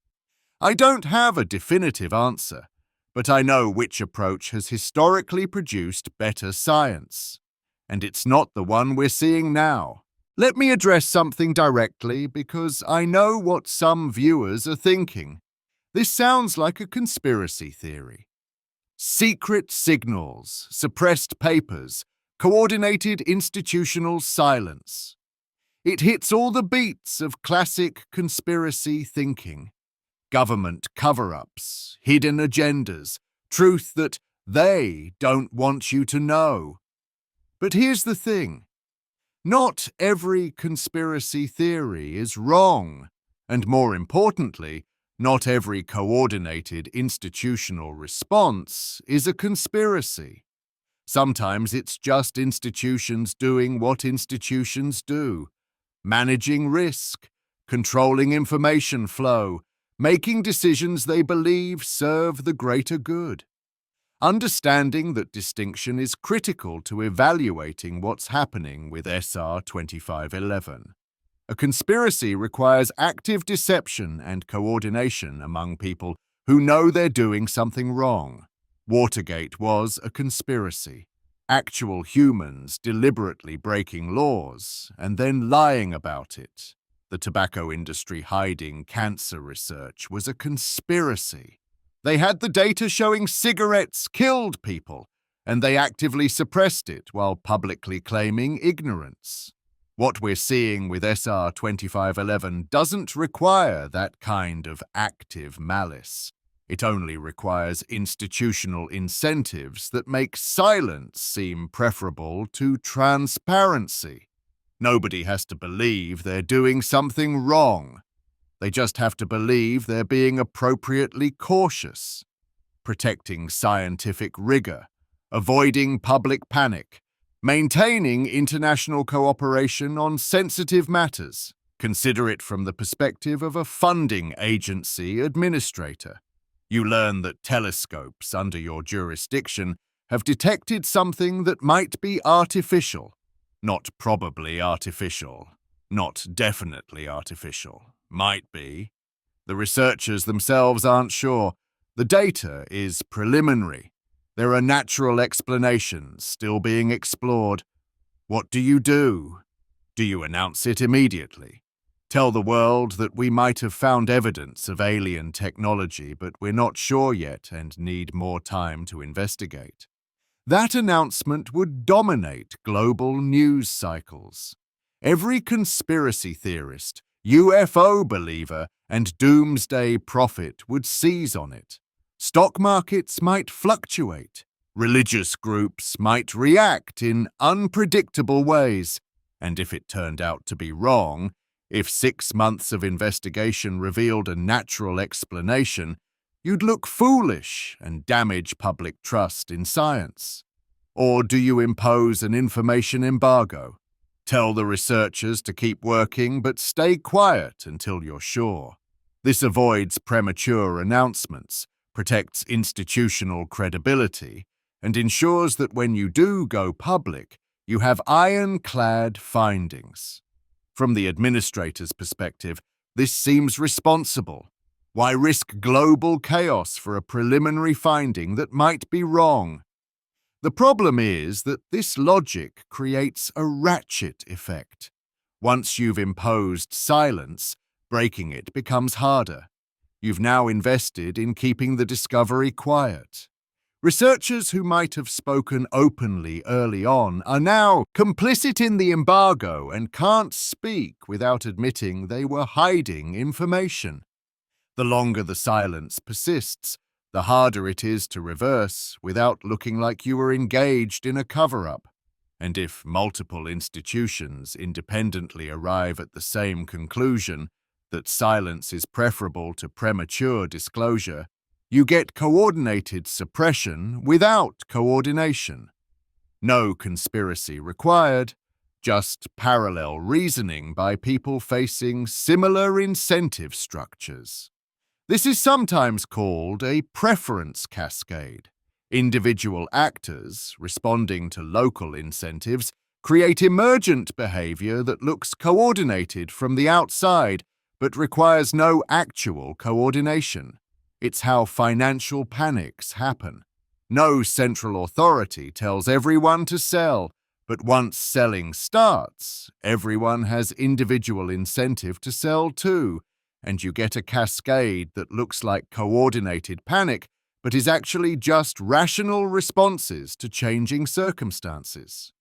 I don't have a definitive answer, but I know which approach has historically produced better science. And it's not the one we're seeing now. Let me address something directly because I know what some viewers are thinking. This sounds like a conspiracy theory. Secret signals, suppressed papers, coordinated institutional silence. It hits all the beats of classic conspiracy thinking. Government cover-ups, hidden agendas, truth that they don't want you to know. But here's the thing. Not every conspiracy theory is wrong, and more importantly, not every coordinated institutional response is a conspiracy. Sometimes it's just institutions doing what institutions do, managing risk, controlling information flow, making decisions they believe serve the greater good. Understanding that distinction is critical to evaluating what's happening with SR 2511. A conspiracy requires active deception and coordination among people who know they're doing something wrong. Watergate was a conspiracy. Actual humans deliberately breaking laws and then lying about it. The tobacco industry hiding cancer research was a conspiracy. They had the data showing cigarettes killed people, and they actively suppressed it while publicly claiming ignorance. What we're seeing with SR 2511 doesn't require that kind of active malice. It only requires institutional incentives that make silence seem preferable to transparency. Nobody has to believe they're doing something wrong. They just have to believe they're being appropriately cautious, protecting scientific rigor, avoiding public panic, maintaining international cooperation on sensitive matters. Consider it from the perspective of a funding agency administrator. You learn that telescopes under your jurisdiction have detected something that might be artificial. Not probably artificial, not definitely artificial. Might be. The researchers themselves aren't sure. The data is preliminary. There are natural explanations still being explored. What do you do? Do you announce it immediately? Tell the world that we might have found evidence of alien technology, but we're not sure yet and need more time to investigate. That announcement would dominate global news cycles. Every conspiracy theorist, UFO believer, and doomsday prophet would seize on it. Stock markets might fluctuate. Religious groups might react in unpredictable ways. And if it turned out to be wrong, if 6 months of investigation revealed a natural explanation, you'd look foolish and damage public trust in science. Or do you impose an information embargo? Tell the researchers to keep working but stay quiet until you're sure. This avoids premature announcements, protects institutional credibility, and ensures that when you do go public, you have ironclad findings. From the administrator's perspective, this seems responsible. Why risk global chaos for a preliminary finding that might be wrong? The problem is that this logic creates a ratchet effect. Once you've imposed silence, breaking it becomes harder. You've now invested in keeping the discovery quiet. Researchers who might have spoken openly early on are now complicit in the embargo and can't speak without admitting they were hiding information. The longer the silence persists, the harder it is to reverse without looking like you were engaged in a cover-up. And if multiple institutions independently arrive at the same conclusion, that silence is preferable to premature disclosure, you get coordinated suppression without coordination. No conspiracy required, just parallel reasoning by people facing similar incentive structures. This is sometimes called a preference cascade. Individual actors, responding to local incentives, create emergent behavior that looks coordinated from the outside but requires no actual coordination. It's how financial panics happen. No central authority tells everyone to sell, but once selling starts, everyone has individual incentive to sell too, and you get a cascade that looks like coordinated panic, but is actually just rational responses to changing circumstances.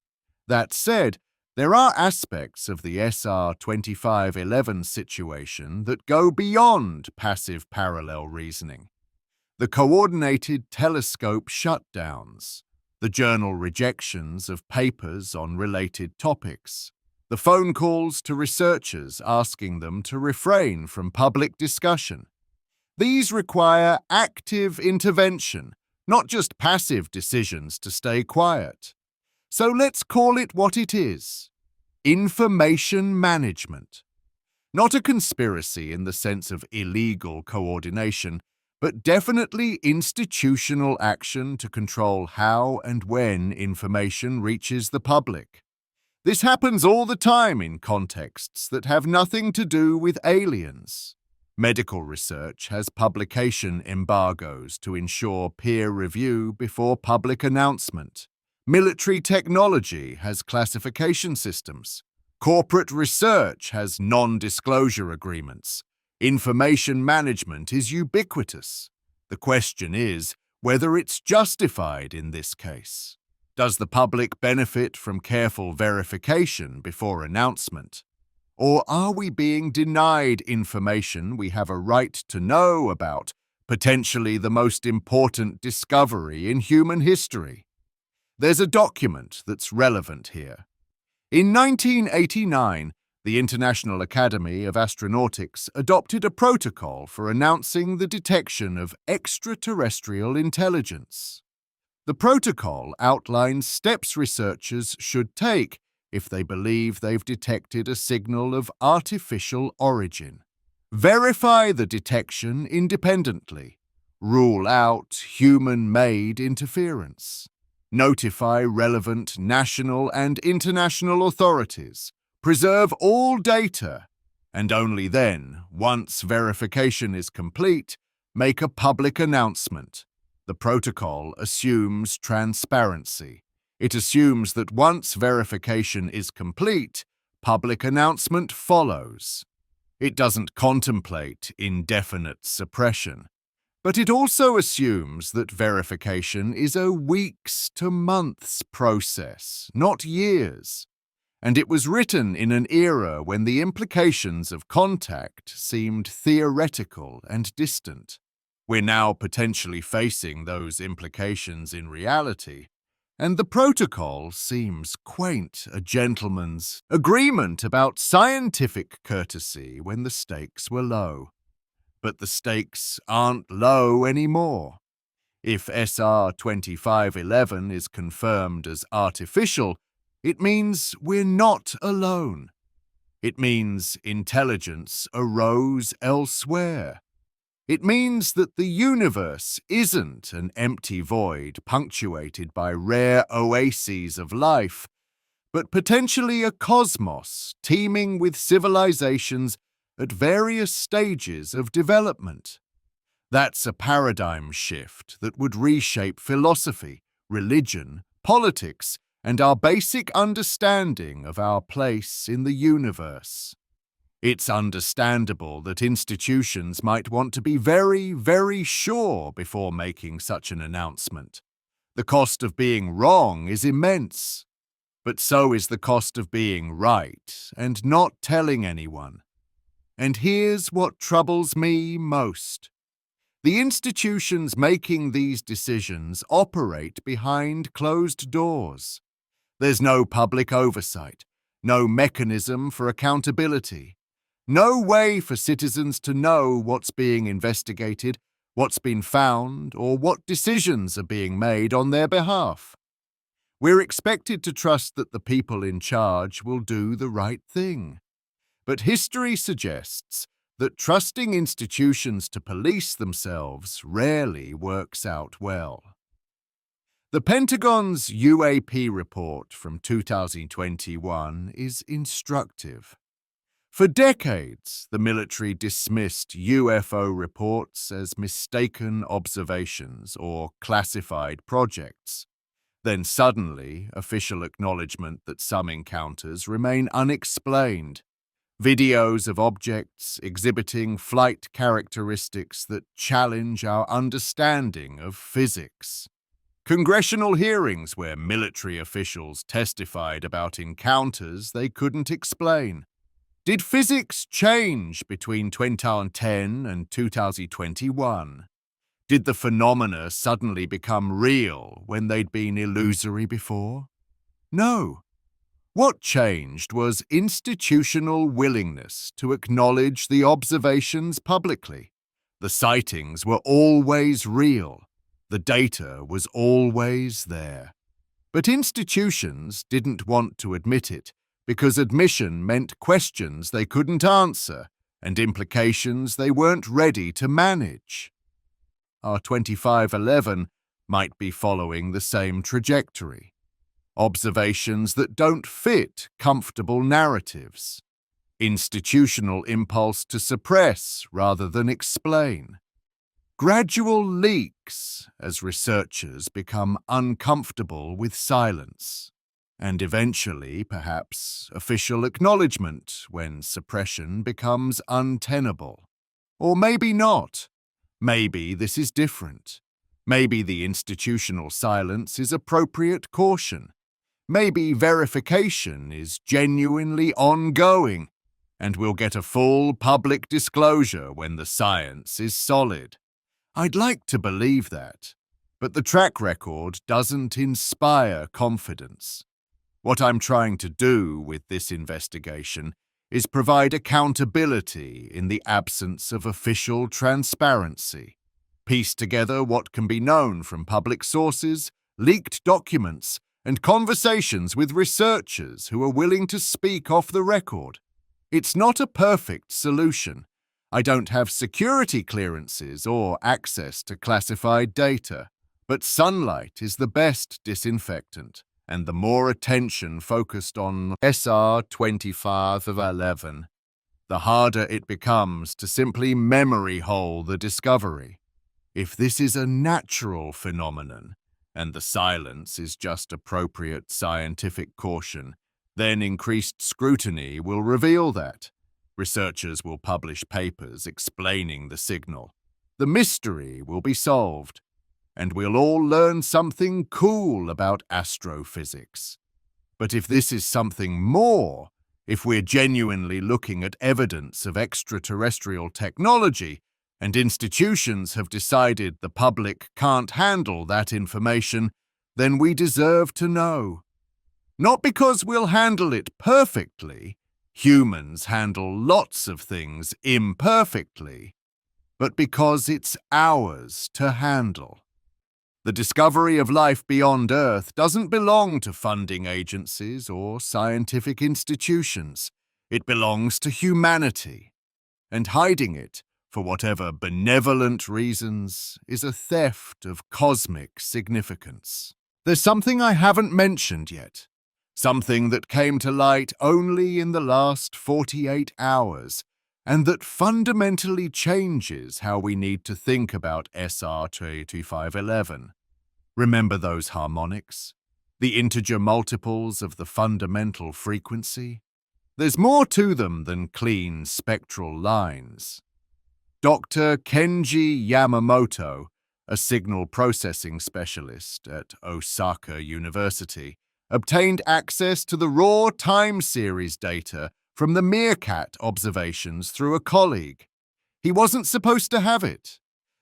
That said, there are aspects of the SR 2511 situation that go beyond passive parallel reasoning. The coordinated telescope shutdowns, the journal rejections of papers on related topics, the phone calls to researchers asking them to refrain from public discussion. These require active intervention, not just passive decisions to stay quiet. So let's call it what it is: information management. Not a conspiracy in the sense of illegal coordination, but definitely institutional action to control how and when information reaches the public. This happens all the time in contexts that have nothing to do with aliens. Medical research has publication embargoes to ensure peer review before public announcement. Military technology has classification systems. Corporate research has non-disclosure agreements. Information management is ubiquitous. The question is whether it's justified in this case. Does the public benefit from careful verification before announcement? Or are we being denied information we have a right to know about, potentially the most important discovery in human history? There's a document that's relevant here. In 1989, the International Academy of Astronautics adopted a protocol for announcing the detection of extraterrestrial intelligence. The protocol outlines steps researchers should take if they believe they've detected a signal of artificial origin. Verify the detection independently. Rule out human-made interference. Notify relevant national and international authorities. Preserve all data, and only then, once verification is complete, make a public announcement. The protocol assumes transparency. It assumes that once verification is complete, public announcement follows. It doesn't contemplate indefinite suppression. But it also assumes that verification is a weeks to months process, not years. And it was written in an era when the implications of contact seemed theoretical and distant. We're now potentially facing those implications in reality, and the protocol seems quaint, a gentleman's agreement about scientific courtesy when the stakes were low. But the stakes aren't low anymore. If SR 2511 is confirmed as artificial, it means we're not alone. It means intelligence arose elsewhere. It means that the universe isn't an empty void punctuated by rare oases of life, but potentially a cosmos teeming with civilizations at various stages of development. That's a paradigm shift that would reshape philosophy, religion, politics, and our basic understanding of our place in the universe. It's understandable that institutions might want to be very, very sure before making such an announcement. The cost of being wrong is immense, but so is the cost of being right and not telling anyone. And here's what troubles me most. The institutions making these decisions operate behind closed doors. There's no public oversight, no mechanism for accountability, no way for citizens to know what's being investigated, what's been found, or what decisions are being made on their behalf. We're expected to trust that the people in charge will do the right thing. But history suggests that trusting institutions to police themselves rarely works out well. The Pentagon's UAP report from 2021 is instructive. For decades, the military dismissed UFO reports as mistaken observations or classified projects. Then suddenly, official acknowledgement that some encounters remain unexplained. Videos of objects exhibiting flight characteristics that challenge our understanding of physics. Congressional hearings where military officials testified about encounters they couldn't explain. Did physics change between 2010 and 2021? Did the phenomena suddenly become real when they'd been illusory before? No. What changed was institutional willingness to acknowledge the observations publicly. The sightings were always real. The data was always there. But institutions didn't want to admit it, because admission meant questions they couldn't answer and implications they weren't ready to manage. Our 2511 might be following the same trajectory. Observations that don't fit comfortable narratives. Institutional impulse to suppress rather than explain. Gradual leaks as researchers become uncomfortable with silence. And eventually, perhaps, official acknowledgement when suppression becomes untenable. Or maybe not. Maybe this is different. Maybe the institutional silence is appropriate caution. Maybe verification is genuinely ongoing, and we'll get a full public disclosure when the science is solid. I'd like to believe that, but the track record doesn't inspire confidence. What I'm trying to do with this investigation is provide accountability in the absence of official transparency, piece together what can be known from public sources, leaked documents, and conversations with researchers who are willing to speak off the record. It's not a perfect solution. I don't have security clearances or access to classified data, but sunlight is the best disinfectant, and the more attention focused on SR 2511, the harder it becomes to simply memory hole the discovery. If this is a natural phenomenon, and the silence is just appropriate scientific caution, then increased scrutiny will reveal that. Researchers will publish papers explaining the signal. The mystery will be solved, and we'll all learn something cool about astrophysics. But if this is something more, if we're genuinely looking at evidence of extraterrestrial technology, and institutions have decided the public can't handle that information, then we deserve to know. Not because we'll handle it perfectly, humans handle lots of things imperfectly, but because it's ours to handle. The discovery of life beyond Earth doesn't belong to funding agencies or scientific institutions. It belongs to humanity, and hiding it, for whatever benevolent reasons, is a theft of cosmic significance. There's something I haven't mentioned yet, something that came to light only in the last 48 hours, and that fundamentally changes how we need to think about SR 2511. Remember those harmonics? The integer multiples of the fundamental frequency? There's more to them than clean spectral lines. Dr. Kenji Yamamoto, a signal processing specialist at Osaka University, obtained access to the raw time series data from the Meerkat observations through a colleague. He wasn't supposed to have it.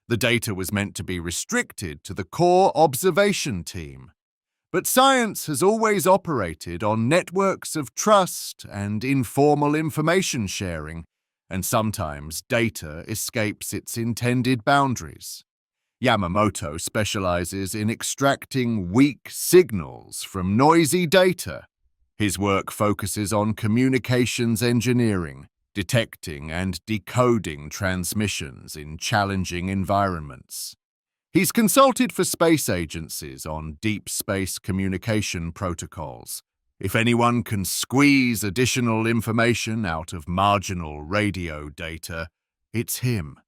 The data was meant to be restricted to the core observation team. But science has always operated on networks of trust and informal information sharing, and sometimes data escapes its intended boundaries. Yamamoto specializes in extracting weak signals from noisy data. His work focuses on communications engineering, detecting and decoding transmissions in challenging environments. He's consulted for space agencies on deep space communication protocols. If anyone can squeeze additional information out of marginal radio data, it's him.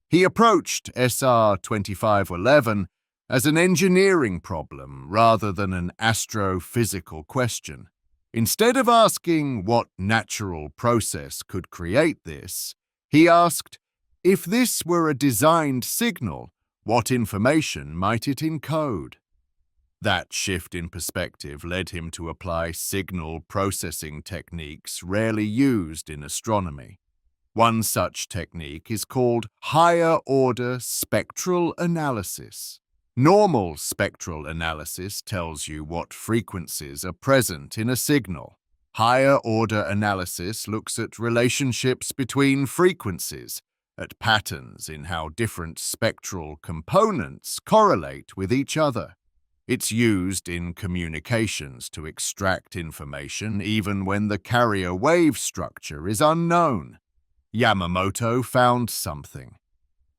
He approached SR 2511 as an engineering problem rather than an astrophysical question. Instead of asking what natural process could create this, he asked, if this were a designed signal, what information might it encode? That shift in perspective led him to apply signal processing techniques rarely used in astronomy. One such technique is called higher-order spectral analysis. Normal spectral analysis tells you what frequencies are present in a signal. Higher-order analysis looks at relationships between frequencies, at patterns in how different spectral components correlate with each other. It's used in communications to extract information even when the carrier wave structure is unknown. Yamamoto found something.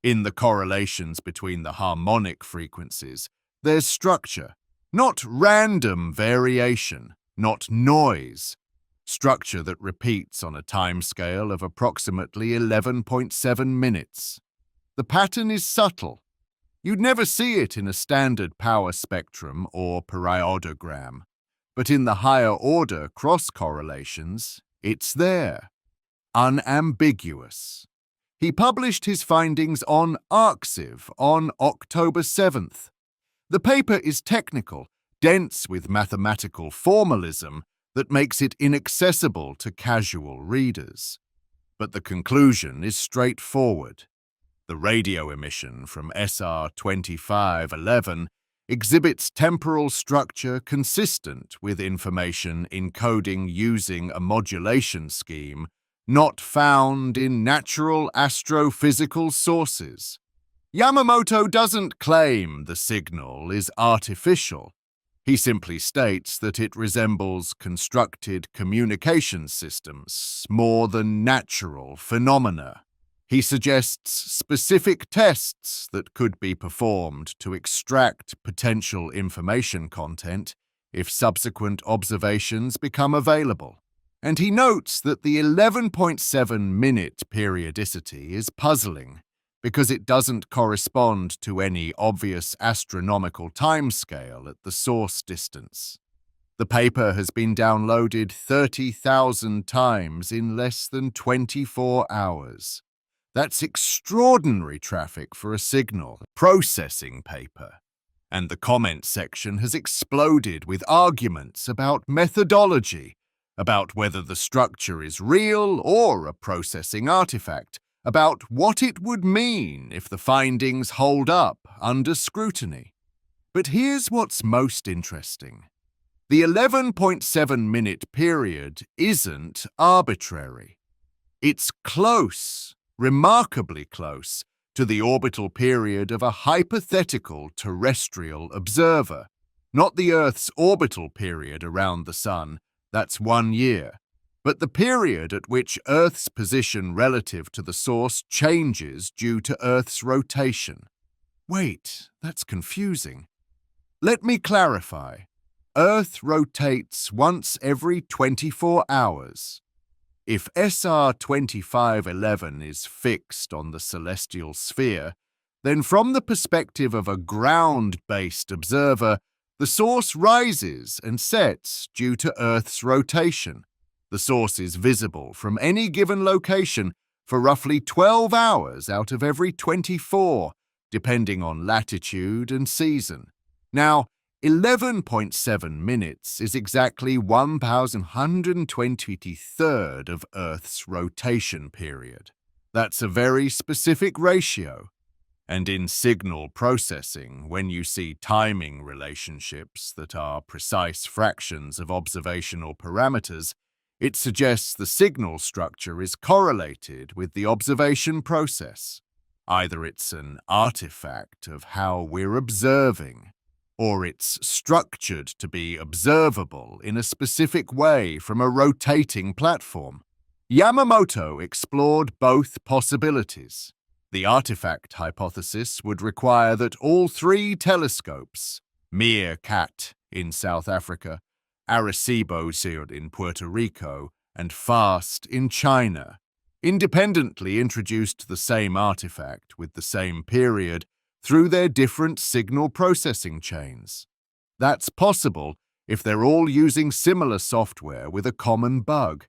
In the correlations between the harmonic frequencies, there's structure, not random variation, not noise. Structure that repeats on a timescale of approximately 11.7 minutes. The pattern is subtle. You'd never see it in a standard power spectrum or periodogram, but in the higher order cross-correlations, it's there. Unambiguous. He published his findings on Arxiv on October 7th. The paper is technical, dense with mathematical formalism that makes it inaccessible to casual readers. But the conclusion is straightforward. The radio emission from SR 2511 exhibits temporal structure consistent with information encoding using a modulation scheme not found in natural astrophysical sources. Yamamoto doesn't claim the signal is artificial. He simply states that it resembles constructed communication systems more than natural phenomena. He suggests specific tests that could be performed to extract potential information content if subsequent observations become available. And he notes that the 11.7-minute periodicity is puzzling because it doesn't correspond to any obvious astronomical timescale at the source distance. The paper has been downloaded 30,000 times in less than 24 hours. That's extraordinary traffic for a signal processing paper. And the comment section has exploded with arguments about methodology, about whether the structure is real or a processing artifact, about what it would mean if the findings hold up under scrutiny. But here's what's most interesting. The 11.7-minute period isn't arbitrary. It's close, remarkably close, to the orbital period of a hypothetical terrestrial observer, not the Earth's orbital period around the Sun. That's 1 year. But the period at which Earth's position relative to the source changes due to Earth's rotation. Wait, that's confusing. Let me clarify. Earth rotates once every 24 hours. If SR 2511 is fixed on the celestial sphere, then from the perspective of a ground-based observer, the source rises and sets due to Earth's rotation. The source is visible from any given location for roughly 12 hours out of every 24, depending on latitude and season. Now, 11.7 minutes is exactly 1,123rd of Earth's rotation period. That's a very specific ratio. And in signal processing, when you see timing relationships that are precise fractions of observational parameters, it suggests the signal structure is correlated with the observation process. Either it's an artifact of how we're observing, or it's structured to be observable in a specific way from a rotating platform. Yamamoto explored both possibilities. The artifact hypothesis would require that all 3 telescopes, Meerkat in South Africa, Arecibo in Puerto Rico, and FAST in China, independently introduced the same artifact with the same period through their different signal processing chains. That's possible if they're all using similar software with a common bug.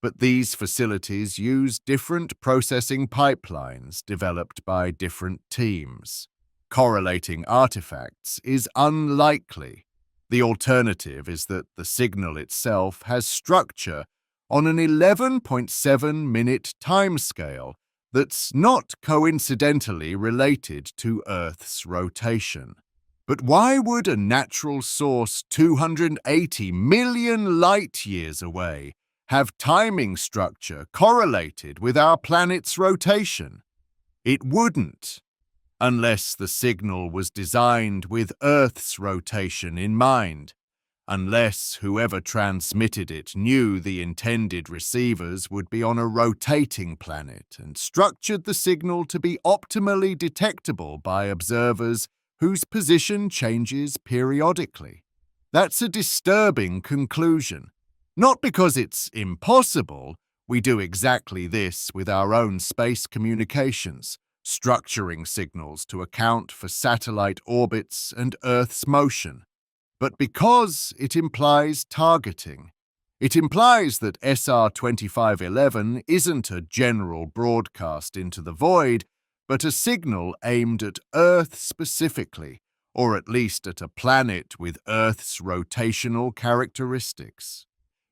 But these facilities use different processing pipelines developed by different teams. Correlating artifacts is unlikely. The alternative is that the signal itself has structure on an 11.7-minute timescale that's not coincidentally related to Earth's rotation. But why would a natural source 280 million light-years away have timing structure correlated with our planet's rotation? It wouldn't, unless the signal was designed with Earth's rotation in mind, unless whoever transmitted it knew the intended receivers would be on a rotating planet and structured the signal to be optimally detectable by observers whose position changes periodically. That's a disturbing conclusion. Not because it's impossible, we do exactly this with our own space communications, structuring signals to account for satellite orbits and Earth's motion, but because it implies targeting. It implies that SR 2511 isn't a general broadcast into the void, but a signal aimed at Earth specifically, or at least at a planet with Earth's rotational characteristics.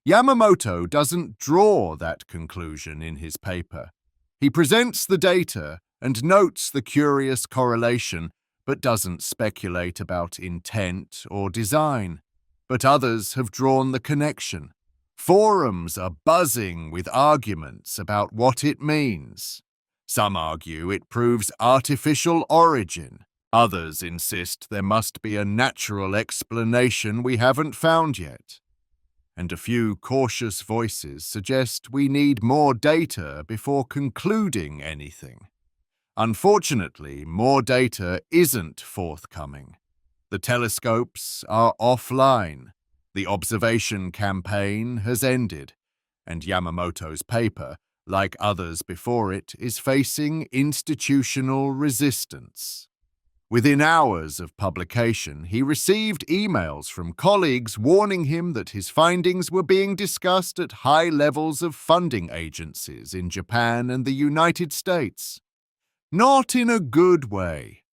Yamamoto doesn't draw that conclusion in his paper. He presents the data and notes the curious correlation, but doesn't speculate about intent or design. But others have drawn the connection. Forums are buzzing with arguments about what it means. Some argue it proves artificial origin. Others insist there must be a natural explanation we haven't found yet. And a few cautious voices suggest we need more data before concluding anything. Unfortunately, more data isn't forthcoming. The telescopes are offline. The observation campaign has ended, and Yamamoto's paper, like others before it, is facing institutional resistance. Within hours of publication, he received emails from colleagues warning him that his findings were being discussed at high levels of funding agencies in Japan and the United States. Not in a good way.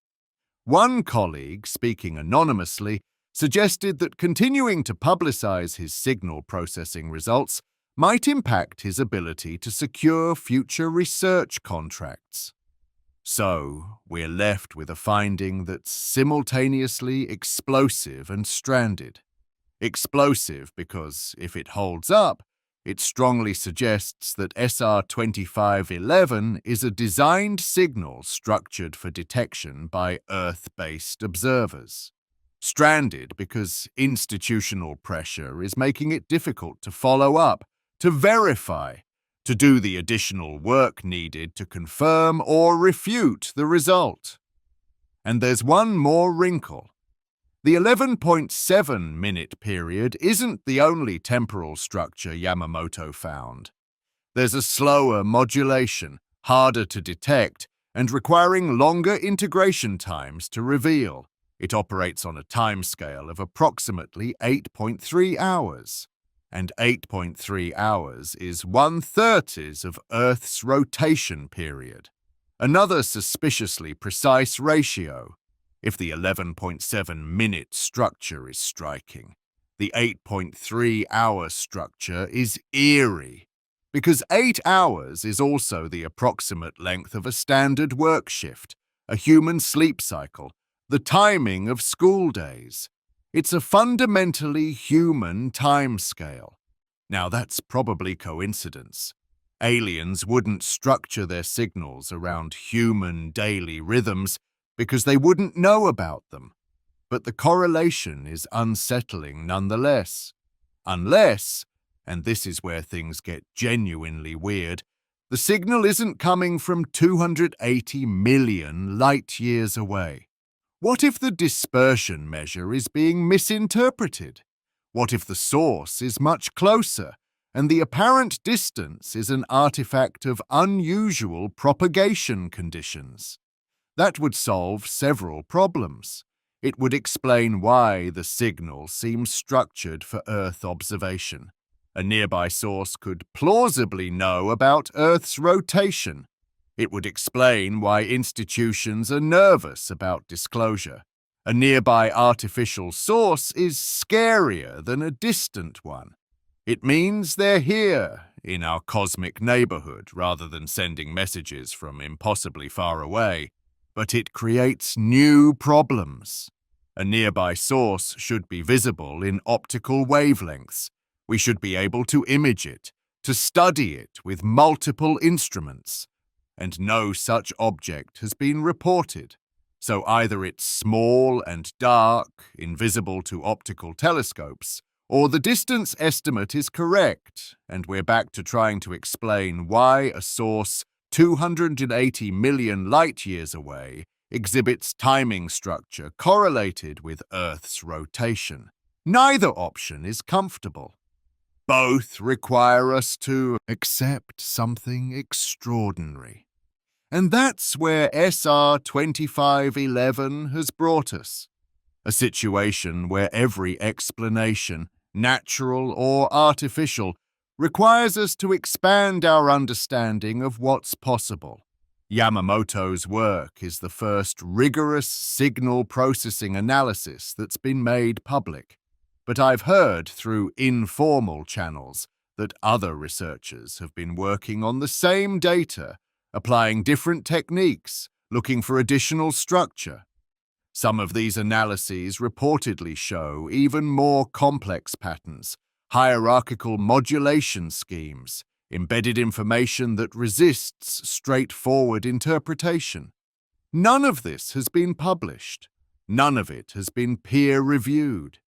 One colleague, speaking anonymously, suggested that continuing to publicize his signal processing results might impact his ability to secure future research contracts. So, we're left with a finding that's simultaneously explosive and stranded. Explosive because, if it holds up, it strongly suggests that SR 2511 is a designed signal structured for detection by Earth-based observers. Stranded because institutional pressure is making it difficult to follow up, to verify, to do the additional work needed to confirm or refute the result. And there's one more wrinkle. The 11.7-minute period isn't the only temporal structure Yamamoto found. There's a slower modulation, harder to detect, and requiring longer integration times to reveal. It operates on a timescale of approximately 8.3 hours. And 8.3 hours is 1/30 of Earth's rotation period. Another suspiciously precise ratio. If the 11.7-minute structure is striking, the 8.3-hour structure is eerie, because 8 hours is also the approximate length of a standard work shift, a human sleep cycle, the timing of school days. It's a fundamentally human timescale. Now that's probably coincidence. Aliens wouldn't structure their signals around human daily rhythms because they wouldn't know about them. But the correlation is unsettling nonetheless. Unless, and this is where things get genuinely weird, the signal isn't coming from 280 million light-years away. What if the dispersion measure is being misinterpreted? What if the source is much closer, and the apparent distance is an artifact of unusual propagation conditions? That would solve several problems. It would explain why the signal seems structured for Earth observation. A nearby source could plausibly know about Earth's rotation. It would explain why institutions are nervous about disclosure. A nearby artificial source is scarier than a distant one. It means they're here, in our cosmic neighborhood, rather than sending messages from impossibly far away. But it creates new problems. A nearby source should be visible in optical wavelengths. We should be able to image it, to study it with multiple instruments. And no such object has been reported. So either it's small and dark, invisible to optical telescopes, or the distance estimate is correct, and we're back to trying to explain why a source 280 million light-years away exhibits timing structure correlated with Earth's rotation. Neither option is comfortable. Both require us to accept something extraordinary. And that's where SR 2511 has brought us. A situation where every explanation, natural or artificial, requires us to expand our understanding of what's possible. Yamamoto's work is the first rigorous signal processing analysis that's been made public, but I've heard through informal channels that other researchers have been working on the same data, applying different techniques, looking for additional structure. Some of these analyses reportedly show even more complex patterns, hierarchical modulation schemes, embedded information that resists straightforward interpretation. None of this has been published. None of it has been peer-reviewed.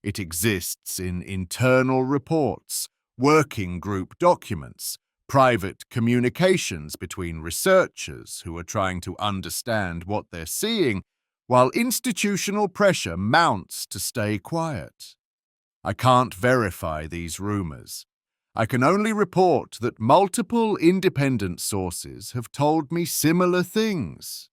It exists in internal reports, working group documents, private communications between researchers who are trying to understand what they're seeing, while institutional pressure mounts to stay quiet. I can't verify these rumors. I can only report that multiple independent sources have told me similar things.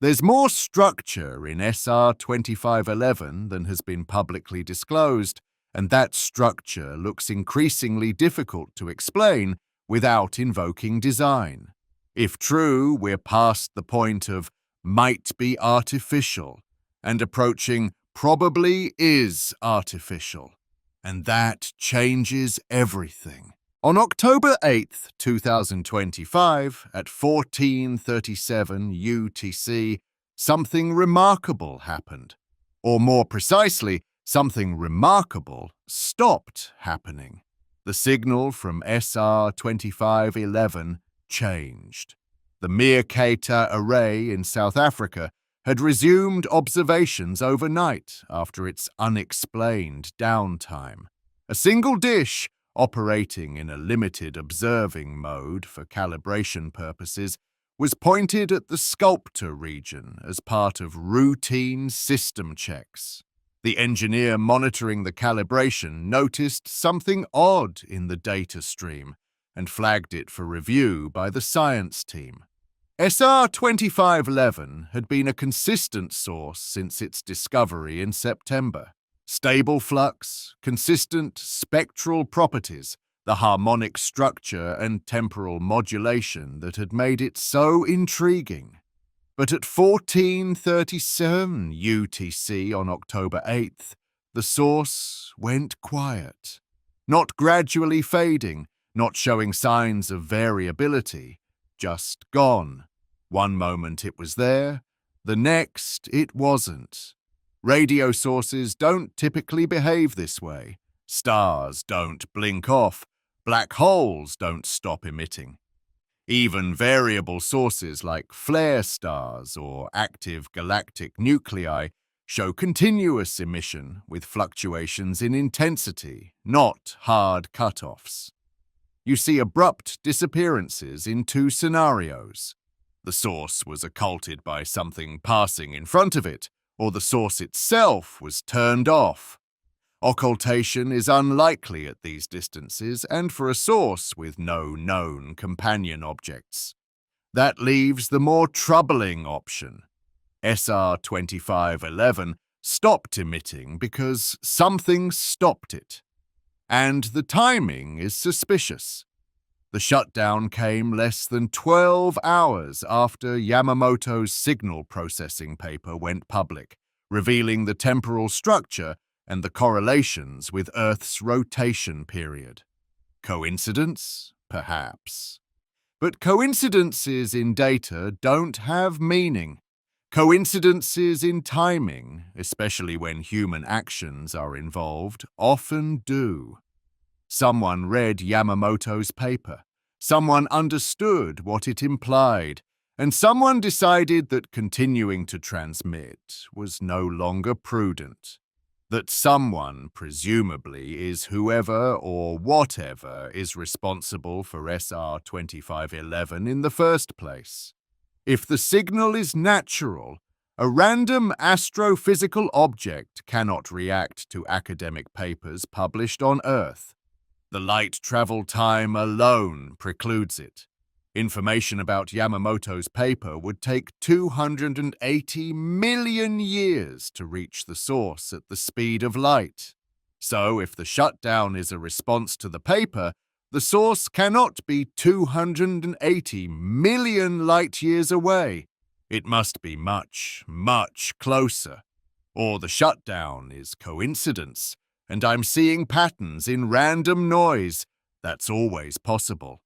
There's more structure in SR 2511 than has been publicly disclosed, and that structure looks increasingly difficult to explain without invoking design. If true, we're past the point of might be artificial and approaching probably is artificial. And that changes everything. On October 8th, 2025, at 14:37 UTC, something remarkable happened. Or more precisely, something remarkable stopped happening. The signal from SR 2511 changed. The Mercator Array in South Africa had resumed observations overnight after its unexplained downtime. A single dish, operating in a limited observing mode for calibration purposes, was pointed at the Sculptor region as part of routine system checks. The engineer monitoring the calibration noticed something odd in the data stream and flagged it for review by the science team. SR 2511 had been a consistent source since its discovery in September. Stable flux, consistent spectral properties, the harmonic structure and temporal modulation that had made it so intriguing. But at 14:37 UTC on October 8th, the source went quiet. Not gradually fading, not showing signs of variability, just gone. One moment it was there, the next it wasn't. Radio sources don't typically behave this way. Stars don't blink off. Black holes don't stop emitting. Even variable sources like flare stars or active galactic nuclei show continuous emission with fluctuations in intensity, not hard cutoffs. You see abrupt disappearances in two scenarios. The source was occulted by something passing in front of it, or the source itself was turned off. Occultation is unlikely at these distances and for a source with no known companion objects. That leaves the more troubling option. SR 2511 stopped emitting because something stopped it. And the timing is suspicious. The shutdown came less than 12 hours after Yamamoto's signal processing paper went public, revealing the temporal structure and the correlations with Earth's rotation period. Coincidence? Perhaps. But coincidences in data don't have meaning. Coincidences in timing, especially when human actions are involved, often do. Someone read Yamamoto's paper. Someone understood what it implied, and someone decided that continuing to transmit was no longer prudent. That someone, presumably, is whoever or whatever is responsible for SR 2511 in the first place. If the signal is natural, a random astrophysical object cannot react to academic papers published on Earth. The light travel time alone precludes it. Information about Yamamoto's paper would take 280 million years to reach the source at the speed of light. So, if the shutdown is a response to the paper, the source cannot be 280 million light-years away. It must be much, much closer. Or the shutdown is coincidence, and I'm seeing patterns in random noise. That's always possible.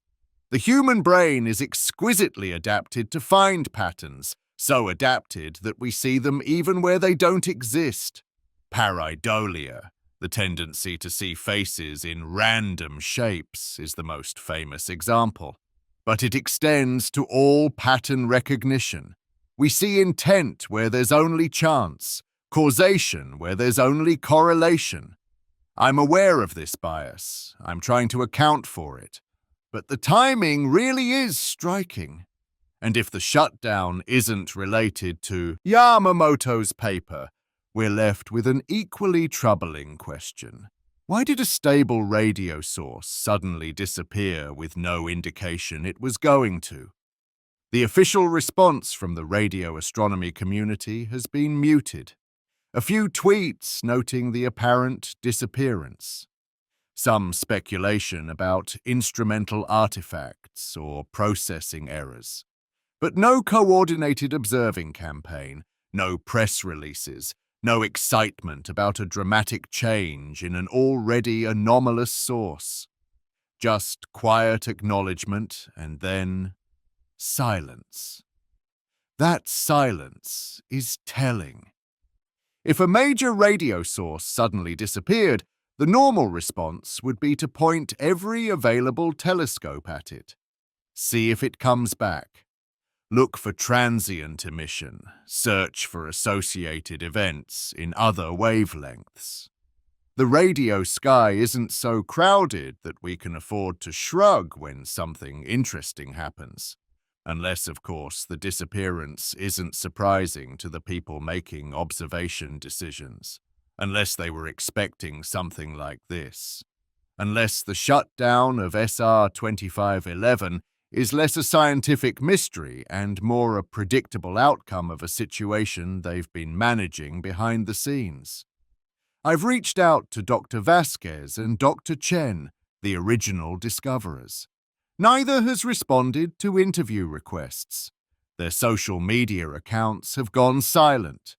The human brain is exquisitely adapted to find patterns, so adapted that we see them even where they don't exist. Pareidolia, the tendency to see faces in random shapes, is the most famous example. But it extends to all pattern recognition. We see intent where there's only chance, causation where there's only correlation. I'm aware of this bias. I'm trying to account for it. But the timing really is striking. And if the shutdown isn't related to Yamamoto's paper, we're left with an equally troubling question. Why did a stable radio source suddenly disappear with no indication it was going to? The official response from the radio astronomy community has been muted. A few tweets noting the apparent disappearance. Some speculation about instrumental artifacts or processing errors. But no coordinated observing campaign, no press releases, no excitement about a dramatic change in an already anomalous source. Just quiet acknowledgement and then silence. That silence is telling. If a major radio source suddenly disappeared, the normal response would be to point every available telescope at it. See if it comes back. Look for transient emission. Search for associated events in other wavelengths. The radio sky isn't so crowded that we can afford to shrug when something interesting happens. Unless, of course, the disappearance isn't surprising to the people making observation decisions. Unless they were expecting something like this. Unless the shutdown of SR 2511 is less a scientific mystery and more a predictable outcome of a situation they've been managing behind the scenes. I've reached out to Dr. Vasquez and Dr. Chen, the original discoverers. Neither has responded to interview requests. Their social media accounts have gone silent.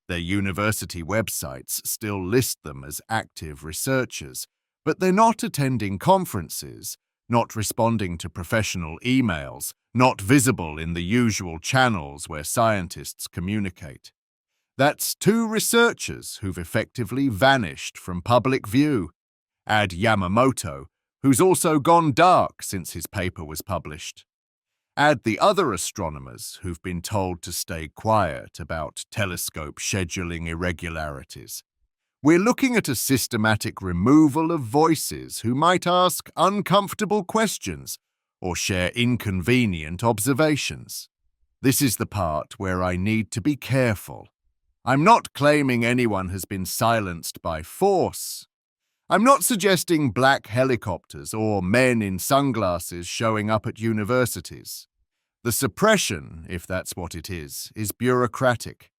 Their university websites still list them as active researchers, but they're not attending conferences, not responding to professional emails, not visible in the usual channels where scientists communicate. That's two researchers who've effectively vanished from public view. Add Yamamoto, who's also gone dark since his paper was published. Add the other astronomers who've been told to stay quiet about telescope scheduling irregularities. We're looking at a systematic removal of voices who might ask uncomfortable questions or share inconvenient observations. This is the part where I need to be careful. I'm not claiming anyone has been silenced by force. I'm not suggesting black helicopters or men in sunglasses showing up at universities. The suppression, if that's what it is bureaucratic.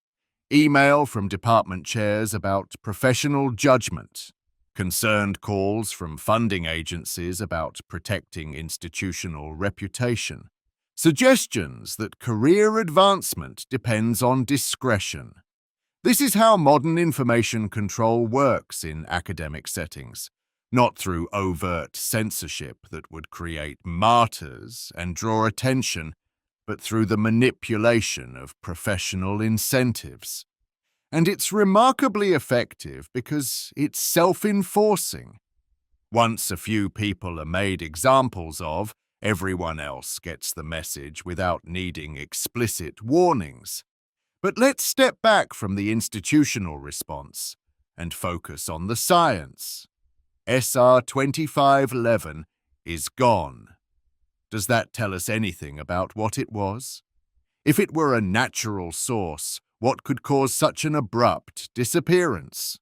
Email from department chairs about professional judgment. Concerned calls from funding agencies about protecting institutional reputation. Suggestions that career advancement depends on discretion. This is how modern information control works in academic settings, not through overt censorship that would create martyrs and draw attention, but through the manipulation of professional incentives. And it's remarkably effective because it's self-enforcing. Once a few people are made examples of, everyone else gets the message without needing explicit warnings. But let's step back from the institutional response and focus on the science. SR 2511 is gone. Does that tell us anything about what it was? If it were a natural source, what could cause such an abrupt disappearance?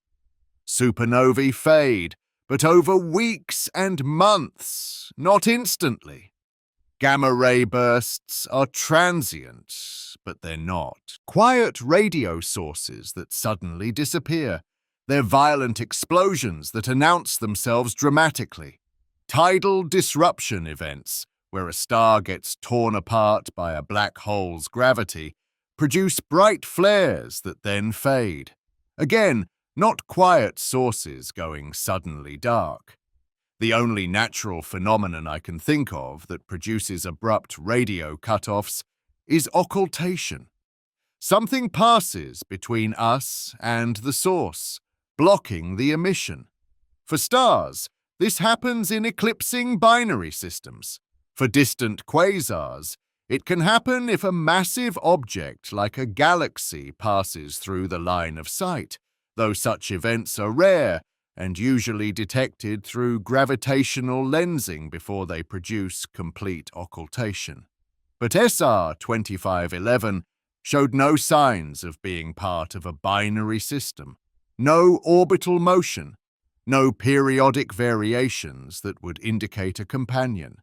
Supernovae fade, but over weeks and months, not instantly. Gamma-ray bursts are transient, but they're not. Quiet radio sources that suddenly disappear. They're violent explosions that announce themselves dramatically. Tidal disruption events, where a star gets torn apart by a black hole's gravity, produce bright flares that then fade. Again, not quiet sources going suddenly dark. The only natural phenomenon I can think of that produces abrupt radio cutoffs is occultation. Something passes between us and the source, blocking the emission. For stars, this happens in eclipsing binary systems. For distant quasars, it can happen if a massive object like a galaxy passes through the line of sight, though such events are rare and usually detected through gravitational lensing before they produce complete occultation. But SR 2511 showed no signs of being part of a binary system, no orbital motion, no periodic variations that would indicate a companion.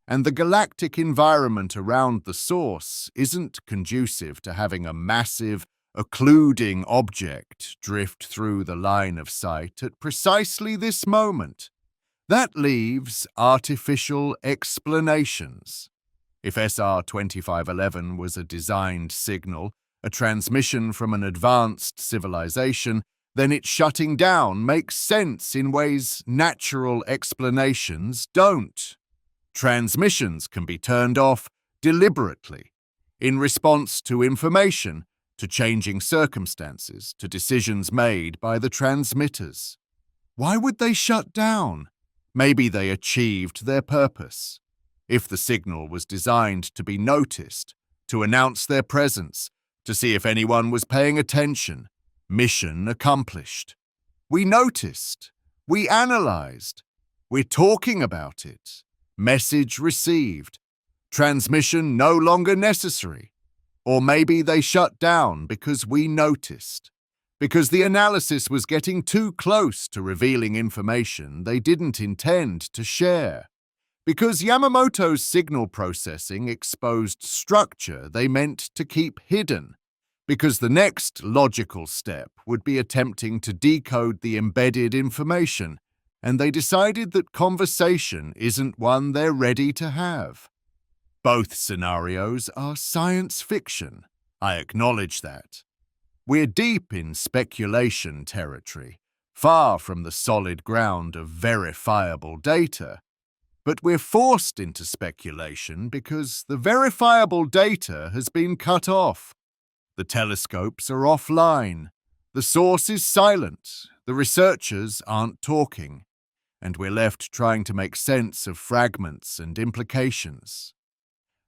And the galactic environment around the source isn't conducive to having a massive, occluding object drift through the line of sight at precisely this moment. That leaves artificial explanations. If SR 2511 was a designed signal, a transmission from an advanced civilization, then its shutting down makes sense in ways natural explanations don't. Transmissions can be turned off deliberately, in response to information, to changing circumstances, to decisions made by the transmitters. Why would they shut down? Maybe they achieved their purpose. If the signal was designed to be noticed, to announce their presence, to see if anyone was paying attention, mission accomplished. We noticed. We analyzed. We're talking about it. Message received. Transmission no longer necessary. Or maybe they shut down because we noticed. Because the analysis was getting too close to revealing information they didn't intend to share. Because Yamamoto's signal processing exposed structure they meant to keep hidden. Because the next logical step would be attempting to decode the embedded information, and they decided that conversation isn't one they're ready to have. Both scenarios are science fiction. I acknowledge that. We're deep in speculation territory, far from the solid ground of verifiable data. But we're forced into speculation because the verifiable data has been cut off. The telescopes are offline. The source is silent. The researchers aren't talking. And we're left trying to make sense of fragments and implications.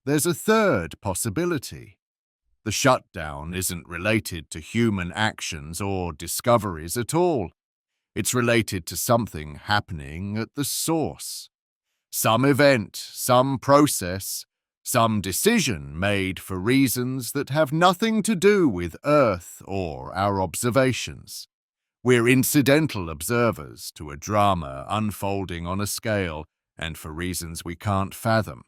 There's a third possibility. The shutdown isn't related to human actions or discoveries at all. It's related to something happening at the source. Some event, some process, some decision made for reasons that have nothing to do with Earth or our observations. We're incidental observers to a drama unfolding on a scale and for reasons we can't fathom.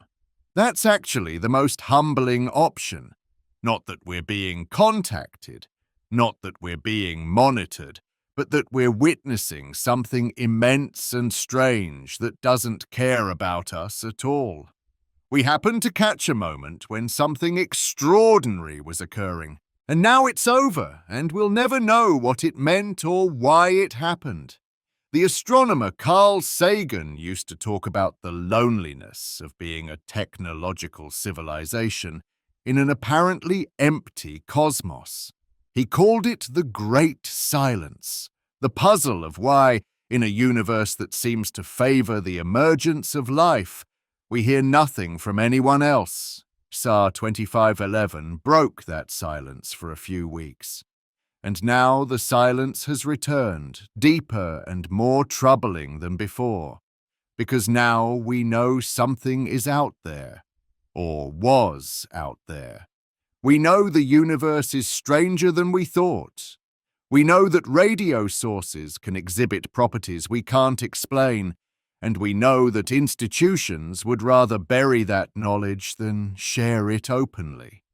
That's actually the most humbling option. Not that we're being contacted, not that we're being monitored, but that we're witnessing something immense and strange that doesn't care about us at all. We happened to catch a moment when something extraordinary was occurring. And now it's over, and we'll never know what it meant or why it happened. The astronomer Carl Sagan used to talk about the loneliness of being a technological civilization in an apparently empty cosmos. He called it the Great Silence, the puzzle of why, in a universe that seems to favor the emergence of life, we hear nothing from anyone else. SAR 2511 broke that silence for a few weeks. And now the silence has returned, deeper and more troubling than before, because now we know something is out there, or was out there. We know the universe is stranger than we thought. We know that radio sources can exhibit properties we can't explain, and we know that institutions would rather bury that knowledge than share it openly.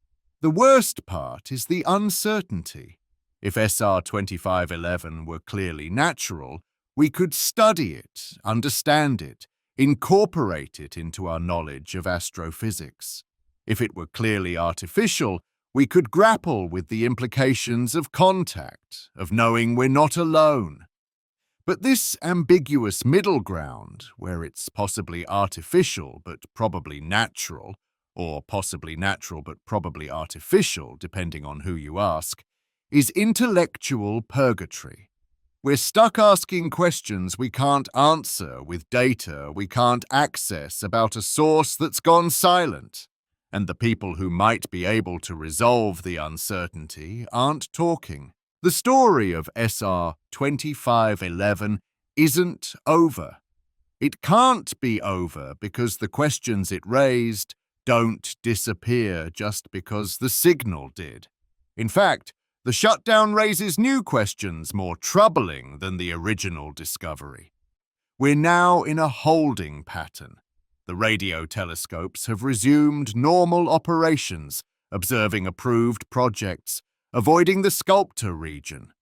The worst part is the uncertainty. If SR 2511 were clearly natural, we could study it, understand it, incorporate it into our knowledge of astrophysics. If it were clearly artificial, we could grapple with the implications of contact, of knowing we're not alone. But this ambiguous middle ground, where it's possibly artificial but probably natural, or possibly natural but probably artificial, depending on who you ask, is intellectual purgatory. We're stuck asking questions we can't answer with data we can't access about a source that's gone silent. And the people who might be able to resolve the uncertainty aren't talking. The story of SR 2511 isn't over. It can't be over because the questions it raised don't disappear just because the signal did. In fact, the shutdown raises new questions more troubling than the original discovery. We're now in a holding pattern. The radio telescopes have resumed normal operations, observing approved projects, avoiding the sculptor region.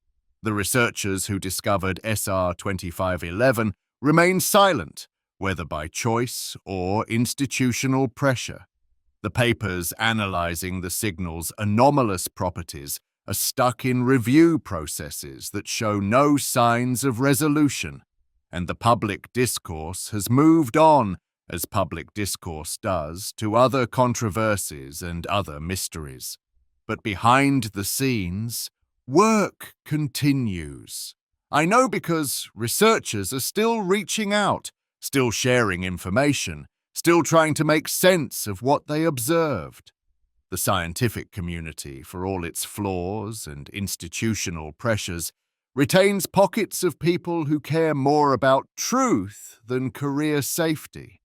The researchers who discovered SR 2511 remain silent, whether by choice or institutional pressure. The papers analyzing the signal's anomalous properties are stuck in review processes that show no signs of resolution, and the public discourse has moved on, as public discourse does, to other controversies and other mysteries. But behind the scenes, work continues. I know because researchers are still reaching out, still sharing information, still trying to make sense of what they observed. The scientific community, for all its flaws and institutional pressures, retains pockets of people who care more about truth than career safety.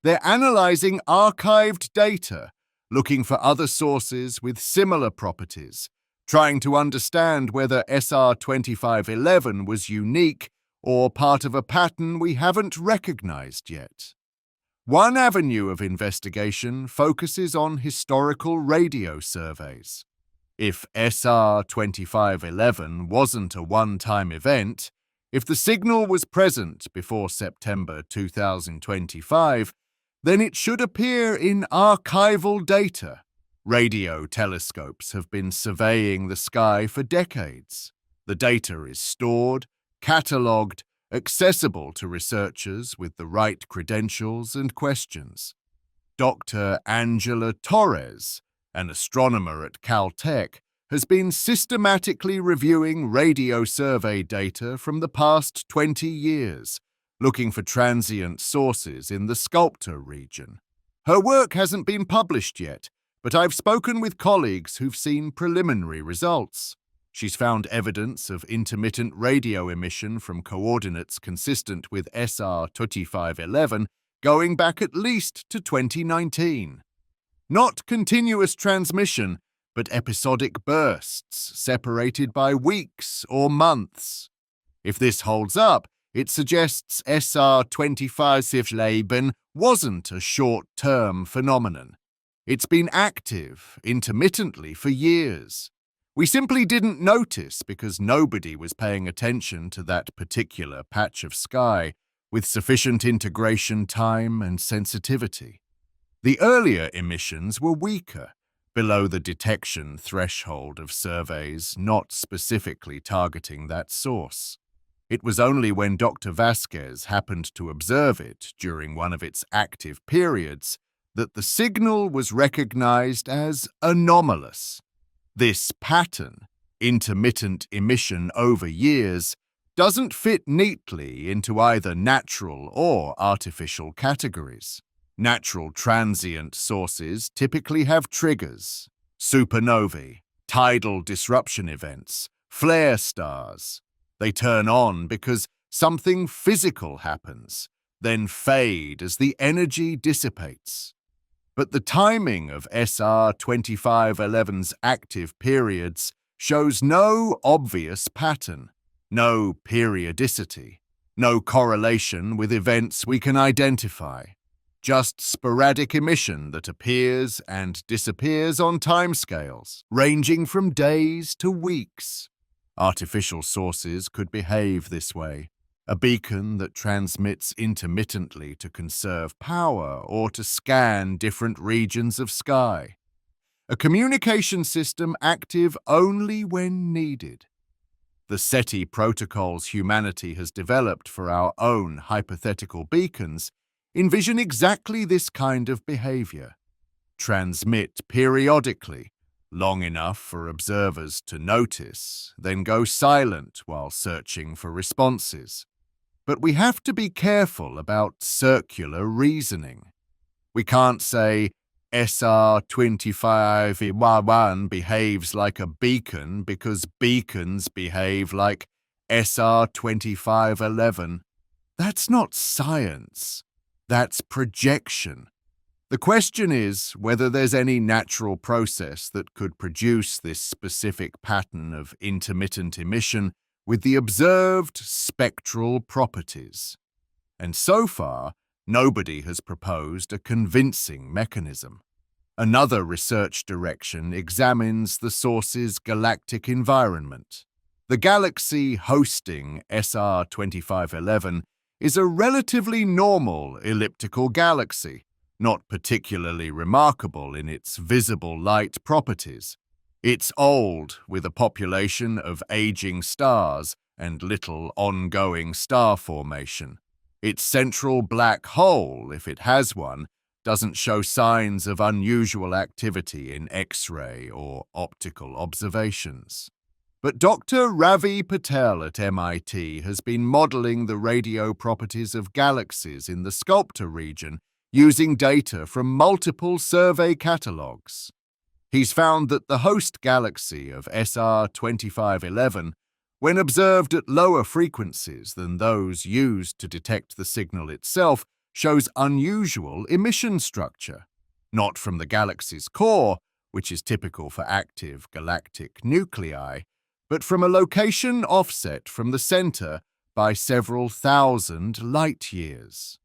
They're analyzing archived data, looking for other sources with similar properties, trying to understand whether SR 2511 was unique or part of a pattern we haven't recognized yet. One avenue of investigation focuses on historical radio surveys. If SR 2511 wasn't a one-time event, if the signal was present before September 2025, then it should appear in archival data. Radio telescopes have been surveying the sky for decades. The data is stored, catalogued, accessible to researchers with the right credentials and questions. Dr. Angela Torres, an astronomer at Caltech, has been systematically reviewing radio survey data from the past 20 years, looking for transient sources in the sculptor region. Her work hasn't been published yet, but I've spoken with colleagues who've seen preliminary results. She's found evidence of intermittent radio emission from coordinates consistent with SR 2511 going back at least to 2019. Not continuous transmission, but episodic bursts separated by weeks or months. If this holds up, it suggests SR 2511 wasn't a short-term phenomenon. It's been active, intermittently, for years. We simply didn't notice because nobody was paying attention to that particular patch of sky with sufficient integration time and sensitivity. The earlier emissions were weaker, below the detection threshold of surveys not specifically targeting that source. It was only when Dr. Vasquez happened to observe it during one of its active periods that the signal was recognized as anomalous. This pattern, intermittent emission over years, doesn't fit neatly into either natural or artificial categories. Natural transient sources typically have triggers: supernovae, tidal disruption events, flare stars. They turn on because something physical happens, then fade as the energy dissipates. But the timing of SR 2511's active periods shows no obvious pattern, no periodicity, no correlation with events we can identify. Just sporadic emission that appears and disappears on timescales, ranging from days to weeks. Artificial sources could behave this way. A beacon that transmits intermittently to conserve power or to scan different regions of sky. A communication system active only when needed. The SETI protocols humanity has developed for our own hypothetical beacons envision exactly this kind of behavior. Transmit periodically, long enough for observers to notice, then go silent while searching for responses. But we have to be careful about circular reasoning. We can't say SR 2511 behaves like a beacon because beacons behave like SR 2511. That's not science. That's projection. The question is whether there's any natural process that could produce this specific pattern of intermittent emission with the observed spectral properties. And so far, nobody has proposed a convincing mechanism. Another research direction examines the source's galactic environment. The galaxy hosting SR 2511 is a relatively normal elliptical galaxy, not particularly remarkable in its visible light properties. It's old, with a population of aging stars and little ongoing star formation. Its central black hole, if it has one, doesn't show signs of unusual activity in X-ray or optical observations. But Dr. Ravi Patel at MIT has been modeling the radio properties of galaxies in the Sculptor region using data from multiple survey catalogues. He's found that the host galaxy of SR 2511, when observed at lower frequencies than those used to detect the signal itself, shows unusual emission structure, not from the galaxy's core, which is typical for active galactic nuclei, but from a location offset from the center by several thousand light-years.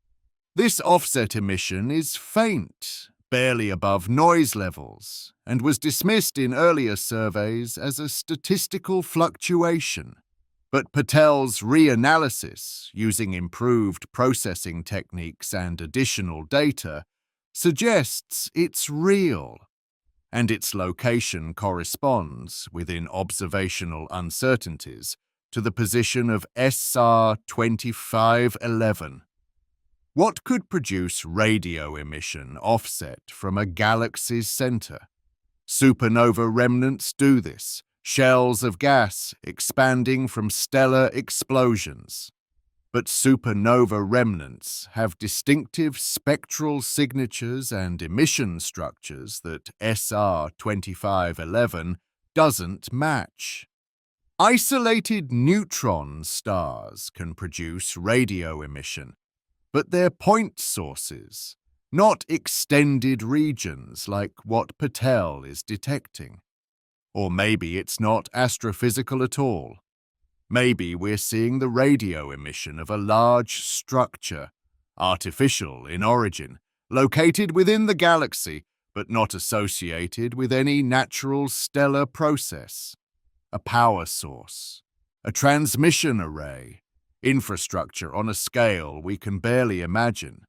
This offset emission is faint, barely above noise levels, and was dismissed in earlier surveys as a statistical fluctuation. But Patel's reanalysis, using improved processing techniques and additional data, suggests it's real, and its location corresponds, within observational uncertainties, to the position of SR 2511. What could produce radio emission offset from a galaxy's center? Supernova remnants do this, shells of gas expanding from stellar explosions. But supernova remnants have distinctive spectral signatures and emission structures that SR 2511 doesn't match. Isolated neutron stars can produce radio emission, but they're point sources, not extended regions like what Patel is detecting. Or maybe it's not astrophysical at all. Maybe we're seeing the radio emission of a large structure, artificial in origin, located within the galaxy, but not associated with any natural stellar process. A power source, a transmission array, infrastructure on a scale we can barely imagine.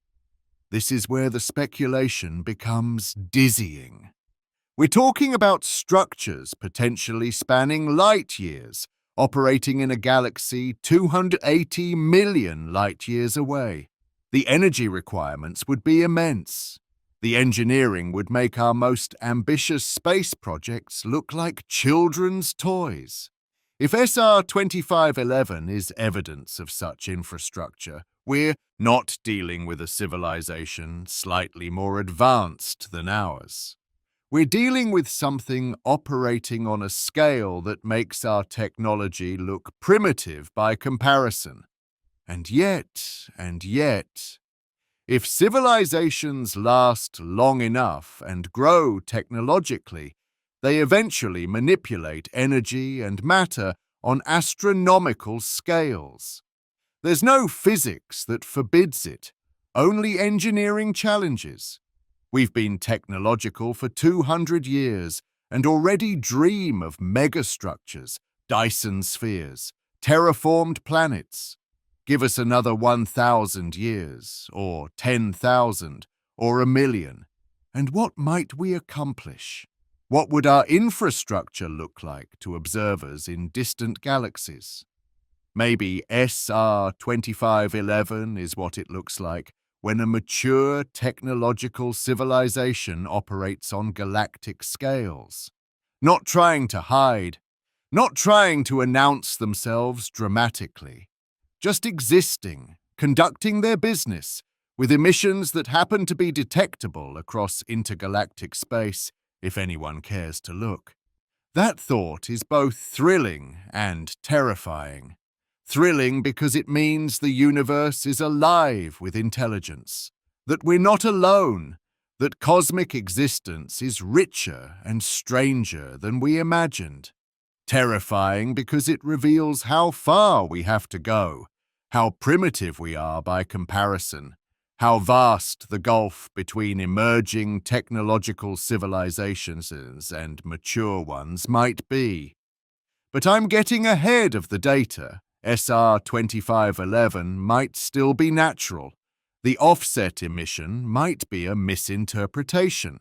This is where the speculation becomes dizzying. We're talking about structures potentially spanning light years, operating in a galaxy 280 million light years away. The energy requirements would be immense. The engineering would make our most ambitious space projects look like children's toys. If SR 2511 is evidence of such infrastructure, we're not dealing with a civilization slightly more advanced than ours. We're dealing with something operating on a scale that makes our technology look primitive by comparison. And yet, if civilizations last long enough and grow technologically, they eventually manipulate energy and matter on astronomical scales. There's no physics that forbids it, only engineering challenges. We've been technological for 200 years and already dream of megastructures, Dyson spheres, terraformed planets. Give us another 1,000 years, or 10,000, or 1,000,000, and what might we accomplish? What would our infrastructure look like to observers in distant galaxies? Maybe SR 2511 is what it looks like when a mature technological civilization operates on galactic scales. Not trying to hide, not trying to announce themselves dramatically, just existing, conducting their business, with emissions that happen to be detectable across intergalactic space, if anyone cares to look. That thought is both thrilling and terrifying. Thrilling because it means the universe is alive with intelligence, that we're not alone, that cosmic existence is richer and stranger than we imagined. Terrifying because it reveals how far we have to go, how primitive we are by comparison, how vast the gulf between emerging technological civilizations and mature ones might be. But I'm getting ahead of the data. SR 2511 might still be natural. The offset emission might be a misinterpretation.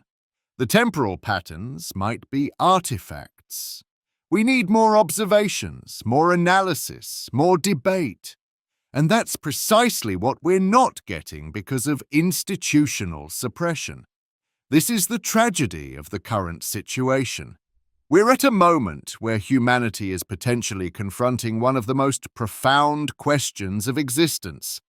The temporal patterns might be artifacts. We need more observations, more analysis, more debate. And that's precisely what we're not getting because of institutional suppression. This is the tragedy of the current situation. We're at a moment where humanity is potentially confronting one of the most profound questions of existence.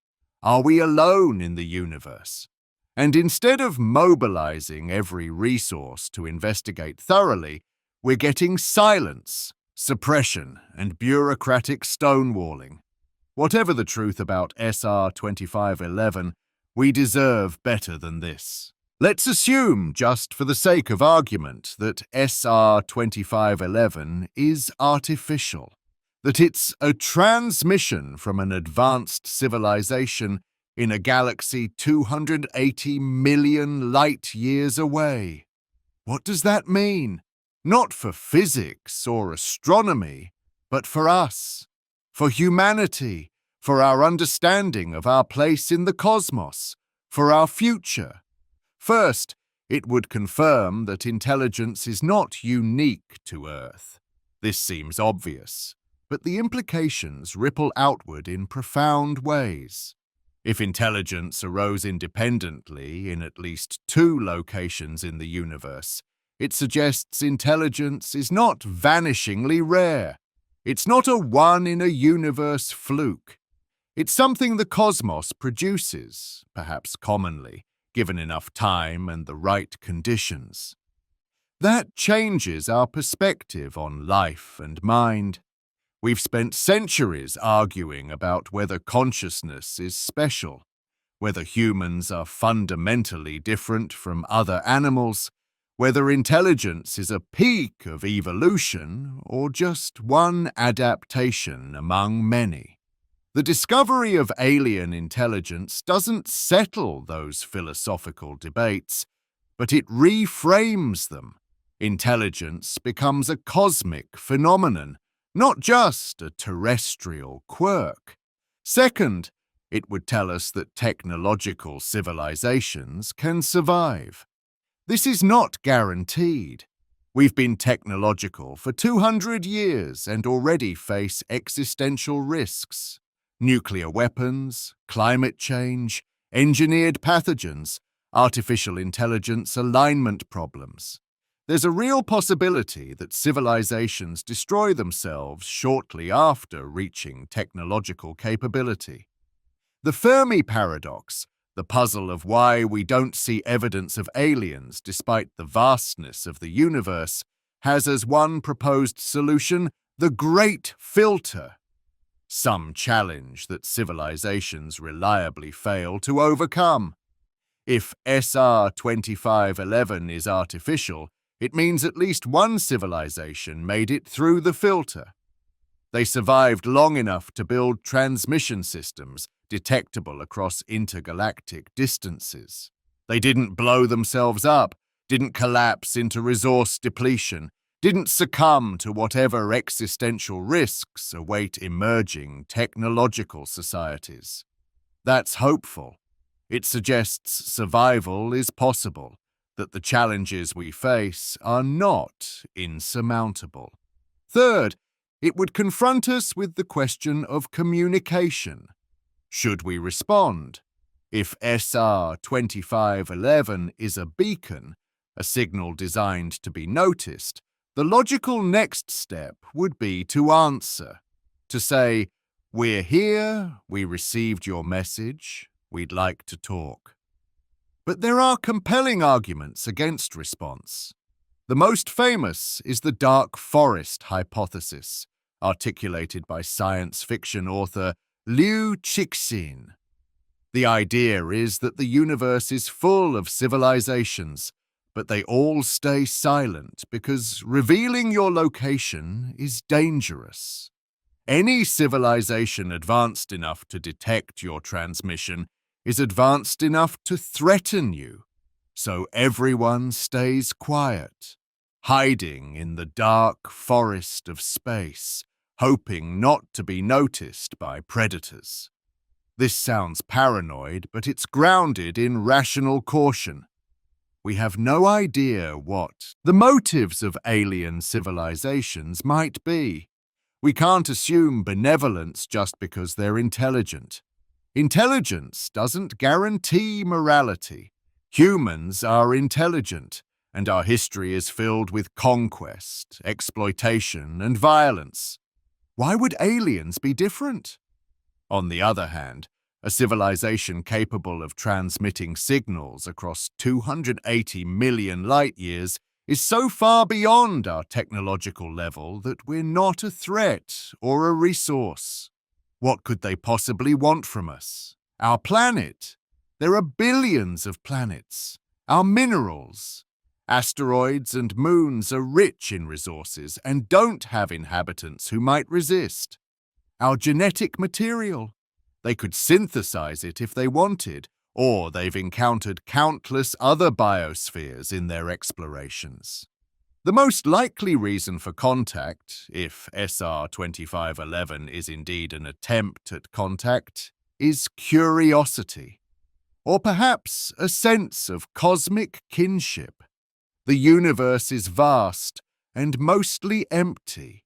Are we alone in the universe? And instead of mobilizing every resource to investigate thoroughly, we're getting silence, suppression, and bureaucratic stonewalling. Whatever the truth about SR 2511, we deserve better than this. Let's assume, just for the sake of argument, that SR 2511 is artificial, that it's a transmission from an advanced civilization in a galaxy 280 million light years away. What does that mean? Not for physics or astronomy, but for us, for humanity, for our understanding of our place in the cosmos, for our future. First, it would confirm that intelligence is not unique to Earth. This seems obvious, but the implications ripple outward in profound ways. If intelligence arose independently in at least 2 locations in the universe, it suggests intelligence is not vanishingly rare. It's not a one-in-a-universe fluke. It's something the cosmos produces, perhaps commonly, given enough time and the right conditions. That changes our perspective on life and mind. We've spent centuries arguing about whether consciousness is special, whether humans are fundamentally different from other animals, whether intelligence is a peak of evolution or just one adaptation among many. The discovery of alien intelligence doesn't settle those philosophical debates, but it reframes them. Intelligence becomes a cosmic phenomenon, not just a terrestrial quirk. Second, it would tell us that technological civilizations can survive. This is not guaranteed. We've been technological for 200 years and already face existential risks. Nuclear weapons, climate change, engineered pathogens, artificial intelligence alignment problems. There's a real possibility that civilizations destroy themselves shortly after reaching technological capability. The Fermi paradox, the puzzle of why we don't see evidence of aliens despite the vastness of the universe, has as one proposed solution the Great Filter. Some challenge that civilizations reliably fail to overcome. If SR 2511 is artificial, it means at least one civilization made it through the filter. They survived long enough to build transmission systems detectable across intergalactic distances. They didn't blow themselves up, didn't collapse into resource depletion, didn't succumb to whatever existential risks await emerging technological societies. That's hopeful. It suggests survival is possible, that the challenges we face are not insurmountable. Third, it would confront us with the question of communication. Should we respond? If SR 2511 is a beacon, a signal designed to be noticed, the logical next step would be to answer, to say, "We're here, we received your message, we'd like to talk." But there are compelling arguments against response. The most famous is the dark forest hypothesis, articulated by science fiction author Liu Cixin. The idea is that the universe is full of civilizations, but they all stay silent because revealing your location is dangerous. Any civilization advanced enough to detect your transmission is advanced enough to threaten you, so everyone stays quiet, hiding in the dark forest of space, hoping not to be noticed by predators. This sounds paranoid, but it's grounded in rational caution. We have no idea what the motives of alien civilizations might be. We can't assume benevolence just because they're intelligent. Intelligence doesn't guarantee morality. Humans are intelligent, and our history is filled with conquest, exploitation, and violence. Why would aliens be different? On the other hand, a civilization capable of transmitting signals across 280 million light-years is so far beyond our technological level that we're not a threat or a resource. What could they possibly want from us? Our planet. There are billions of planets. Our minerals. Asteroids and moons are rich in resources and don't have inhabitants who might resist. Our genetic material. They could synthesize it if they wanted, or they've encountered countless other biospheres in their explorations. The most likely reason for contact, if SR 2511 is indeed an attempt at contact, is curiosity, or perhaps a sense of cosmic kinship. The universe is vast and mostly empty.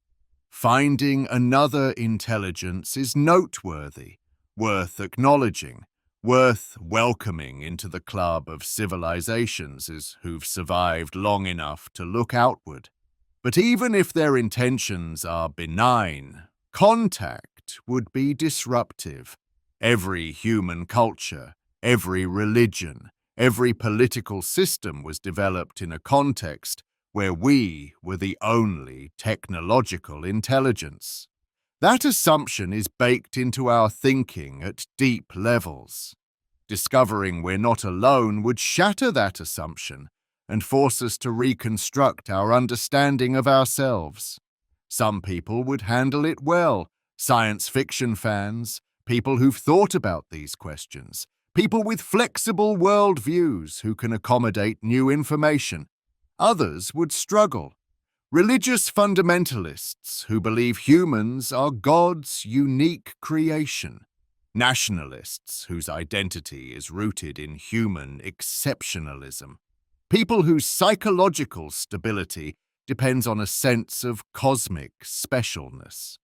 Finding another intelligence is noteworthy, worth acknowledging, worth welcoming into the club of civilizations who've survived long enough to look outward. But even if their intentions are benign, contact would be disruptive. Every human culture, every religion, every political system was developed in a context where we were the only technological intelligence. That assumption is baked into our thinking at deep levels. Discovering we're not alone would shatter that assumption and force us to reconstruct our understanding of ourselves. Some people would handle it well, science fiction fans, people who've thought about these questions, people with flexible worldviews who can accommodate new information. Others would struggle. Religious fundamentalists who believe humans are God's unique creation. Nationalists whose identity is rooted in human exceptionalism. People whose psychological stability depends on a sense of cosmic specialness.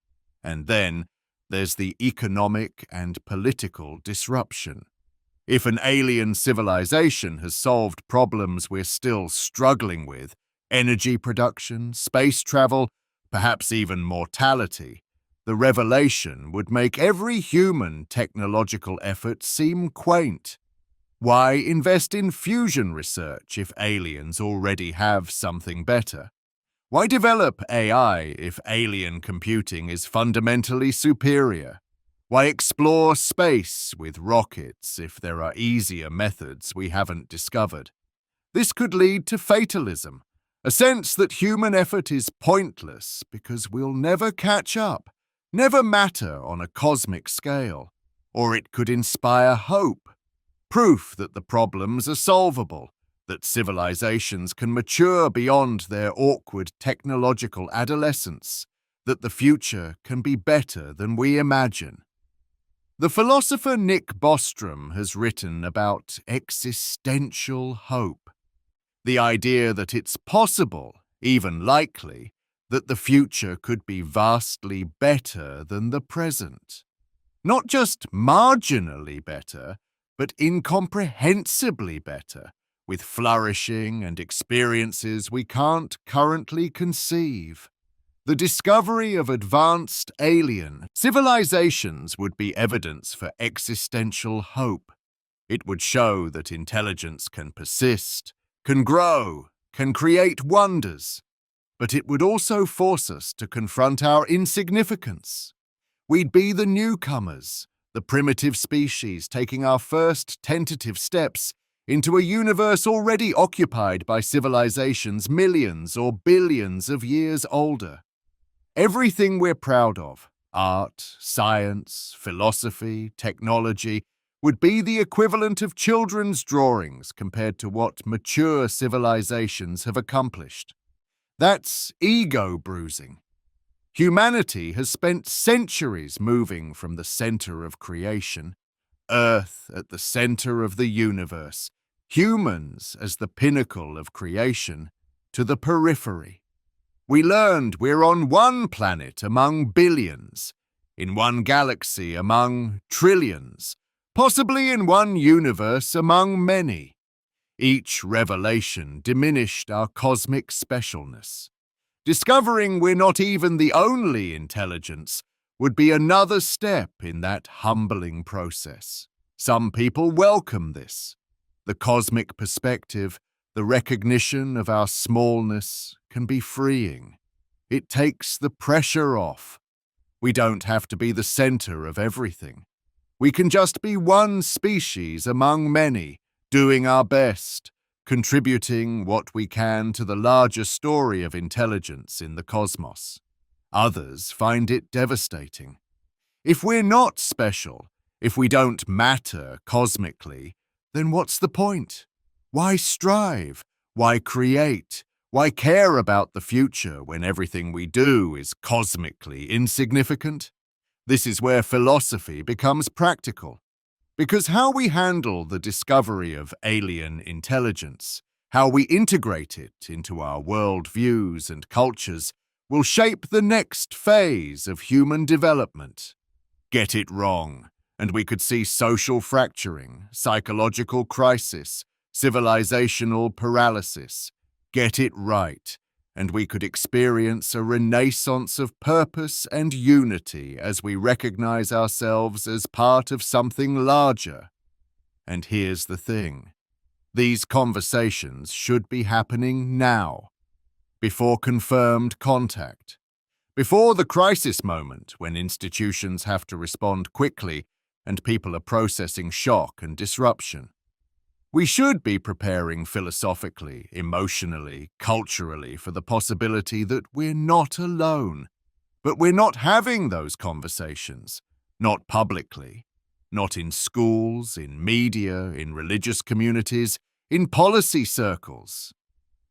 And then there's the economic and political disruption. If an alien civilization has solved problems we're still struggling with, energy production, space travel, perhaps even mortality, the revelation would make every human technological effort seem quaint. Why invest in fusion research if aliens already have something better? Why develop AI if alien computing is fundamentally superior? Why explore space with rockets if there are easier methods we haven't discovered? This could lead to fatalism, a sense that human effort is pointless because we'll never catch up, never matter on a cosmic scale. Or it could inspire hope, proof that the problems are solvable, that civilizations can mature beyond their awkward technological adolescence, that the future can be better than we imagine. The philosopher Nick Bostrom has written about existential hope, the idea that it's possible, even likely, that the future could be vastly better than the present. Not just marginally better, but incomprehensibly better, with flourishing and experiences we can't currently conceive. The discovery of advanced alien civilizations would be evidence for existential hope. It would show that intelligence can persist, can grow, can create wonders. But it would also force us to confront our insignificance. We'd be the newcomers, the primitive species taking our first tentative steps into a universe already occupied by civilizations millions or billions of years older. Everything we're proud of, art, science, philosophy, technology, would be the equivalent of children's drawings compared to what mature civilizations have accomplished. That's ego bruising. Humanity has spent centuries moving from the center of creation, Earth at the center of the universe, humans as the pinnacle of creation, to the periphery. We learned we're on one planet among billions, in one galaxy among trillions, possibly in one universe among many. Each revelation diminished our cosmic specialness. Discovering we're not even the only intelligence would be another step in that humbling process. Some people welcome this. The cosmic perspective, the recognition of our smallness, can be freeing. It takes the pressure off. We don't have to be the center of everything. We can just be one species among many, doing our best, contributing what we can to the larger story of intelligence in the cosmos. Others find it devastating. If we're not special, if we don't matter cosmically, then what's the point? Why strive? Why create? Why care about the future when everything we do is cosmically insignificant? This is where philosophy becomes practical. Because how we handle the discovery of alien intelligence, how we integrate it into our worldviews and cultures, will shape the next phase of human development. Get it wrong, and we could see social fracturing, psychological crisis, civilizational paralysis. Get it right, and we could experience a renaissance of purpose and unity as we recognize ourselves as part of something larger. And here's the thing. These conversations should be happening now, before confirmed contact, before the crisis moment when institutions have to respond quickly and people are processing shock and disruption. We should be preparing philosophically, emotionally, culturally for the possibility that we're not alone. But we're not having those conversations, not publicly, not in schools, in media, in religious communities, in policy circles.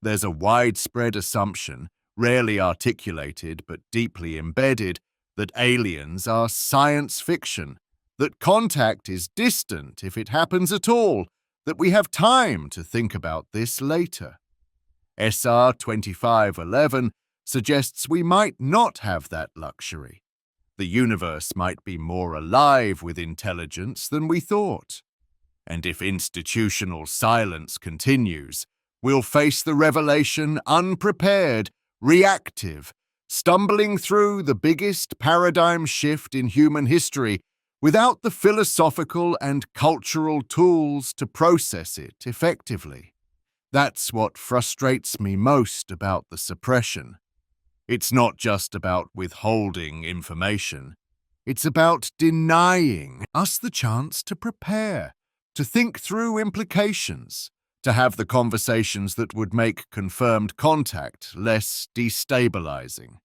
There's a widespread assumption, rarely articulated but deeply embedded, that aliens are science fiction, that contact is distant if it happens at all, that we have time to think about this later. SR 2511 suggests we might not have that luxury. The universe might be more alive with intelligence than we thought. And if institutional silence continues, we'll face the revelation unprepared, reactive, stumbling through the biggest paradigm shift in human history without the philosophical and cultural tools to process it effectively. That's what frustrates me most about the suppression. It's not just about withholding information. It's about denying us the chance to prepare, to think through implications, to have the conversations that would make confirmed contact less destabilizing.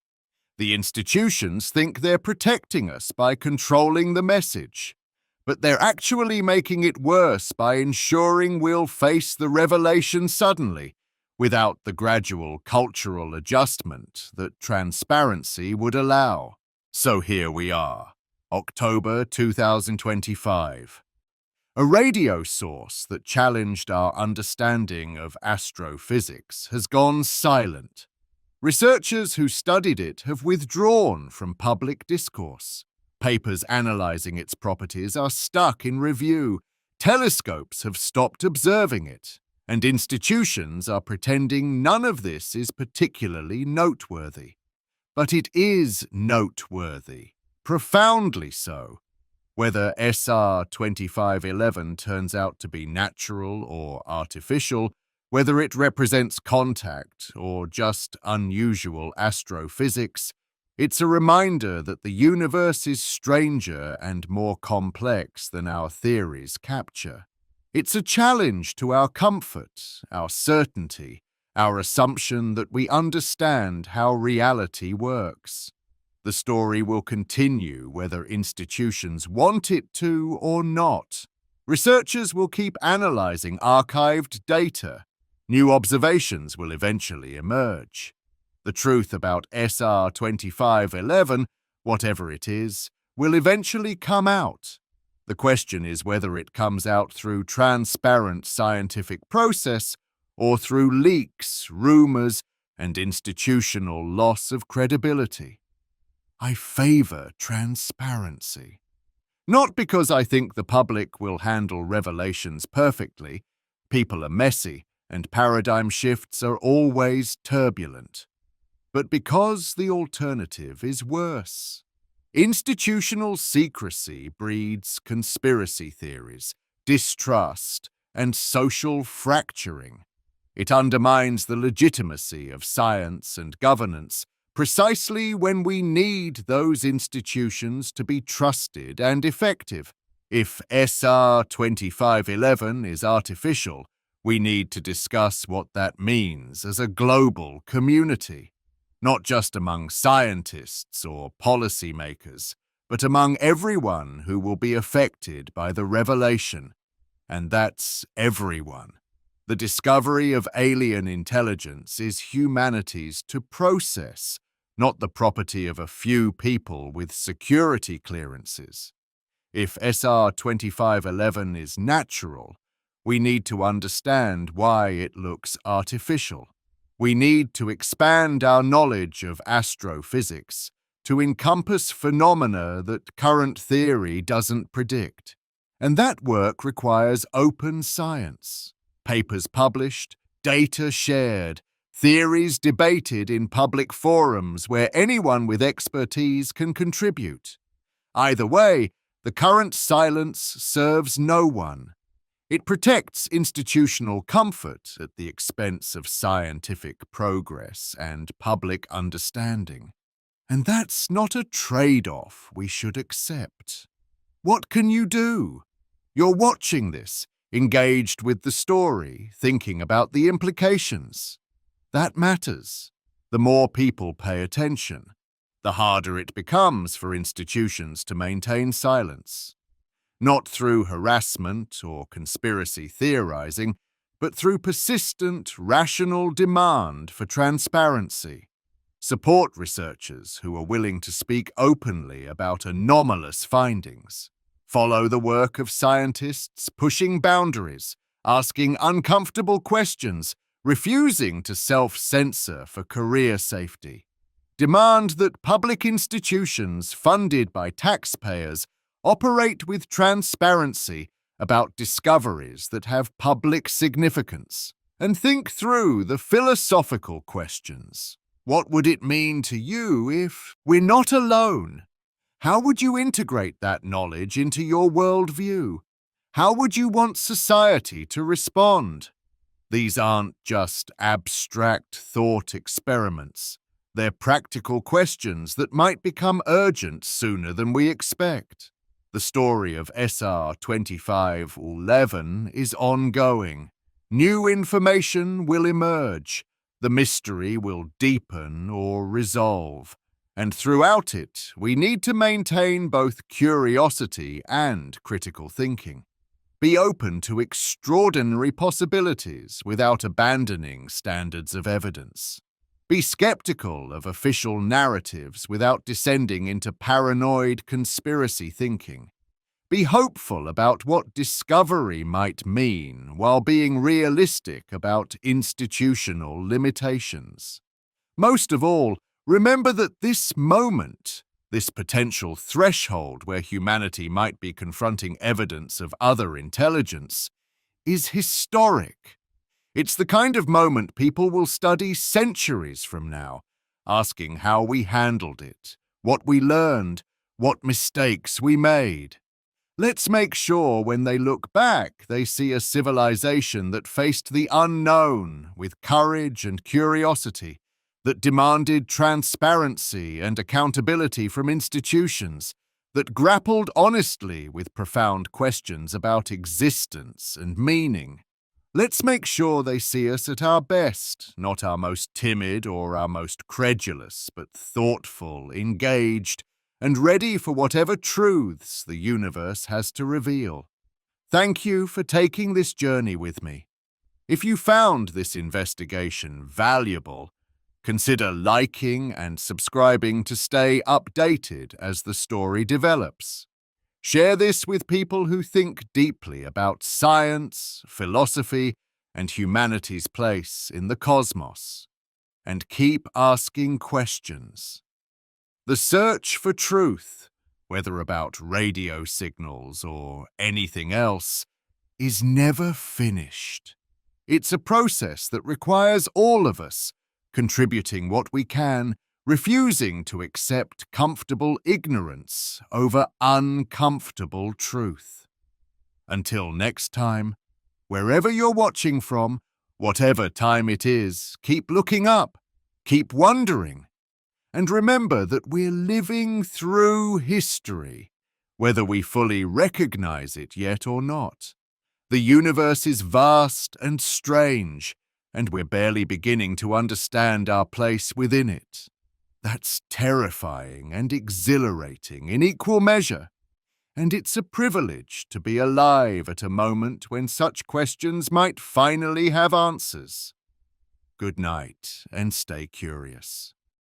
The institutions think they're protecting us by controlling the message, but they're actually making it worse by ensuring we'll face the revelation suddenly, without the gradual cultural adjustment that transparency would allow. So here we are, October 2025. A radio source that challenged our understanding of astrophysics has gone silent. Researchers who studied it have withdrawn from public discourse. Papers analyzing its properties are stuck in review. Telescopes have stopped observing it, and institutions are pretending none of this is particularly noteworthy. But it is noteworthy, profoundly so. Whether SR 2511 turns out to be natural or artificial, whether it represents contact or just unusual astrophysics, it's a reminder that the universe is stranger and more complex than our theories capture. It's a challenge to our comfort, our certainty, our assumption that we understand how reality works. The story will continue whether institutions want it to or not. Researchers will keep analyzing archived data. New observations will eventually emerge. The truth about SR 2511, whatever it is, will eventually come out. The question is whether it comes out through transparent scientific process or through leaks, rumors, and institutional loss of credibility. I favor transparency. Not because I think the public will handle revelations perfectly. People are messy, and paradigm shifts are always turbulent. But because the alternative is worse. Institutional secrecy breeds conspiracy theories, distrust, and social fracturing. It undermines the legitimacy of science and governance precisely when we need those institutions to be trusted and effective. If SR 2511 is artificial, we need to discuss what that means as a global community. Not just among scientists or policymakers, but among everyone who will be affected by the revelation. And that's everyone. The discovery of alien intelligence is humanity's to process, not the property of a few people with security clearances. If SR 2511 is natural, we need to understand why it looks artificial. We need to expand our knowledge of astrophysics to encompass phenomena that current theory doesn't predict. And that work requires open science, papers published, data shared, theories debated in public forums where anyone with expertise can contribute. Either way, the current silence serves no one. It protects institutional comfort at the expense of scientific progress and public understanding. And that's not a trade-off we should accept. What can you do? You're watching this, engaged with the story, thinking about the implications. That matters. The more people pay attention, the harder it becomes for institutions to maintain silence. Not through harassment or conspiracy theorizing, but through persistent, rational demand for transparency. Support researchers who are willing to speak openly about anomalous findings. Follow the work of scientists pushing boundaries, asking uncomfortable questions, refusing to self-censor for career safety. Demand that public institutions funded by taxpayers operate with transparency about discoveries that have public significance. And think through the philosophical questions. What would it mean to you if we're not alone? How would you integrate that knowledge into your worldview? How would you want society to respond? These aren't just abstract thought experiments. They're practical questions that might become urgent sooner than we expect. The story of SR 2511 is ongoing. New information will emerge. The mystery will deepen or resolve. And throughout it, we need to maintain both curiosity and critical thinking. Be open to extraordinary possibilities without abandoning standards of evidence. Be skeptical of official narratives without descending into paranoid conspiracy thinking. Be hopeful about what discovery might mean while being realistic about institutional limitations. Most of all, remember that this moment, this potential threshold where humanity might be confronting evidence of other intelligence, is historic. It's the kind of moment people will study centuries from now, asking how we handled it, what we learned, what mistakes we made. Let's make sure when they look back, they see a civilization that faced the unknown with courage and curiosity, that demanded transparency and accountability from institutions, that grappled honestly with profound questions about existence and meaning. Let's make sure they see us at our best, not our most timid or our most credulous, but thoughtful, engaged, and ready for whatever truths the universe has to reveal. Thank you for taking this journey with me. If you found this investigation valuable, consider liking and subscribing to stay updated as the story develops. Share this with people who think deeply about science, philosophy, and humanity's place in the cosmos. And keep asking questions. The search for truth, whether about radio signals or anything else, is never finished. It's a process that requires all of us, contributing what we can, refusing to accept comfortable ignorance over uncomfortable truth. Until next time, wherever you're watching from, whatever time it is, keep looking up, keep wondering, and remember that we're living through history, whether we fully recognize it yet or not. The universe is vast and strange, and we're barely beginning to understand our place within it. That's terrifying and exhilarating in equal measure, and it's a privilege to be alive at a moment when such questions might finally have answers. Good night, and stay curious.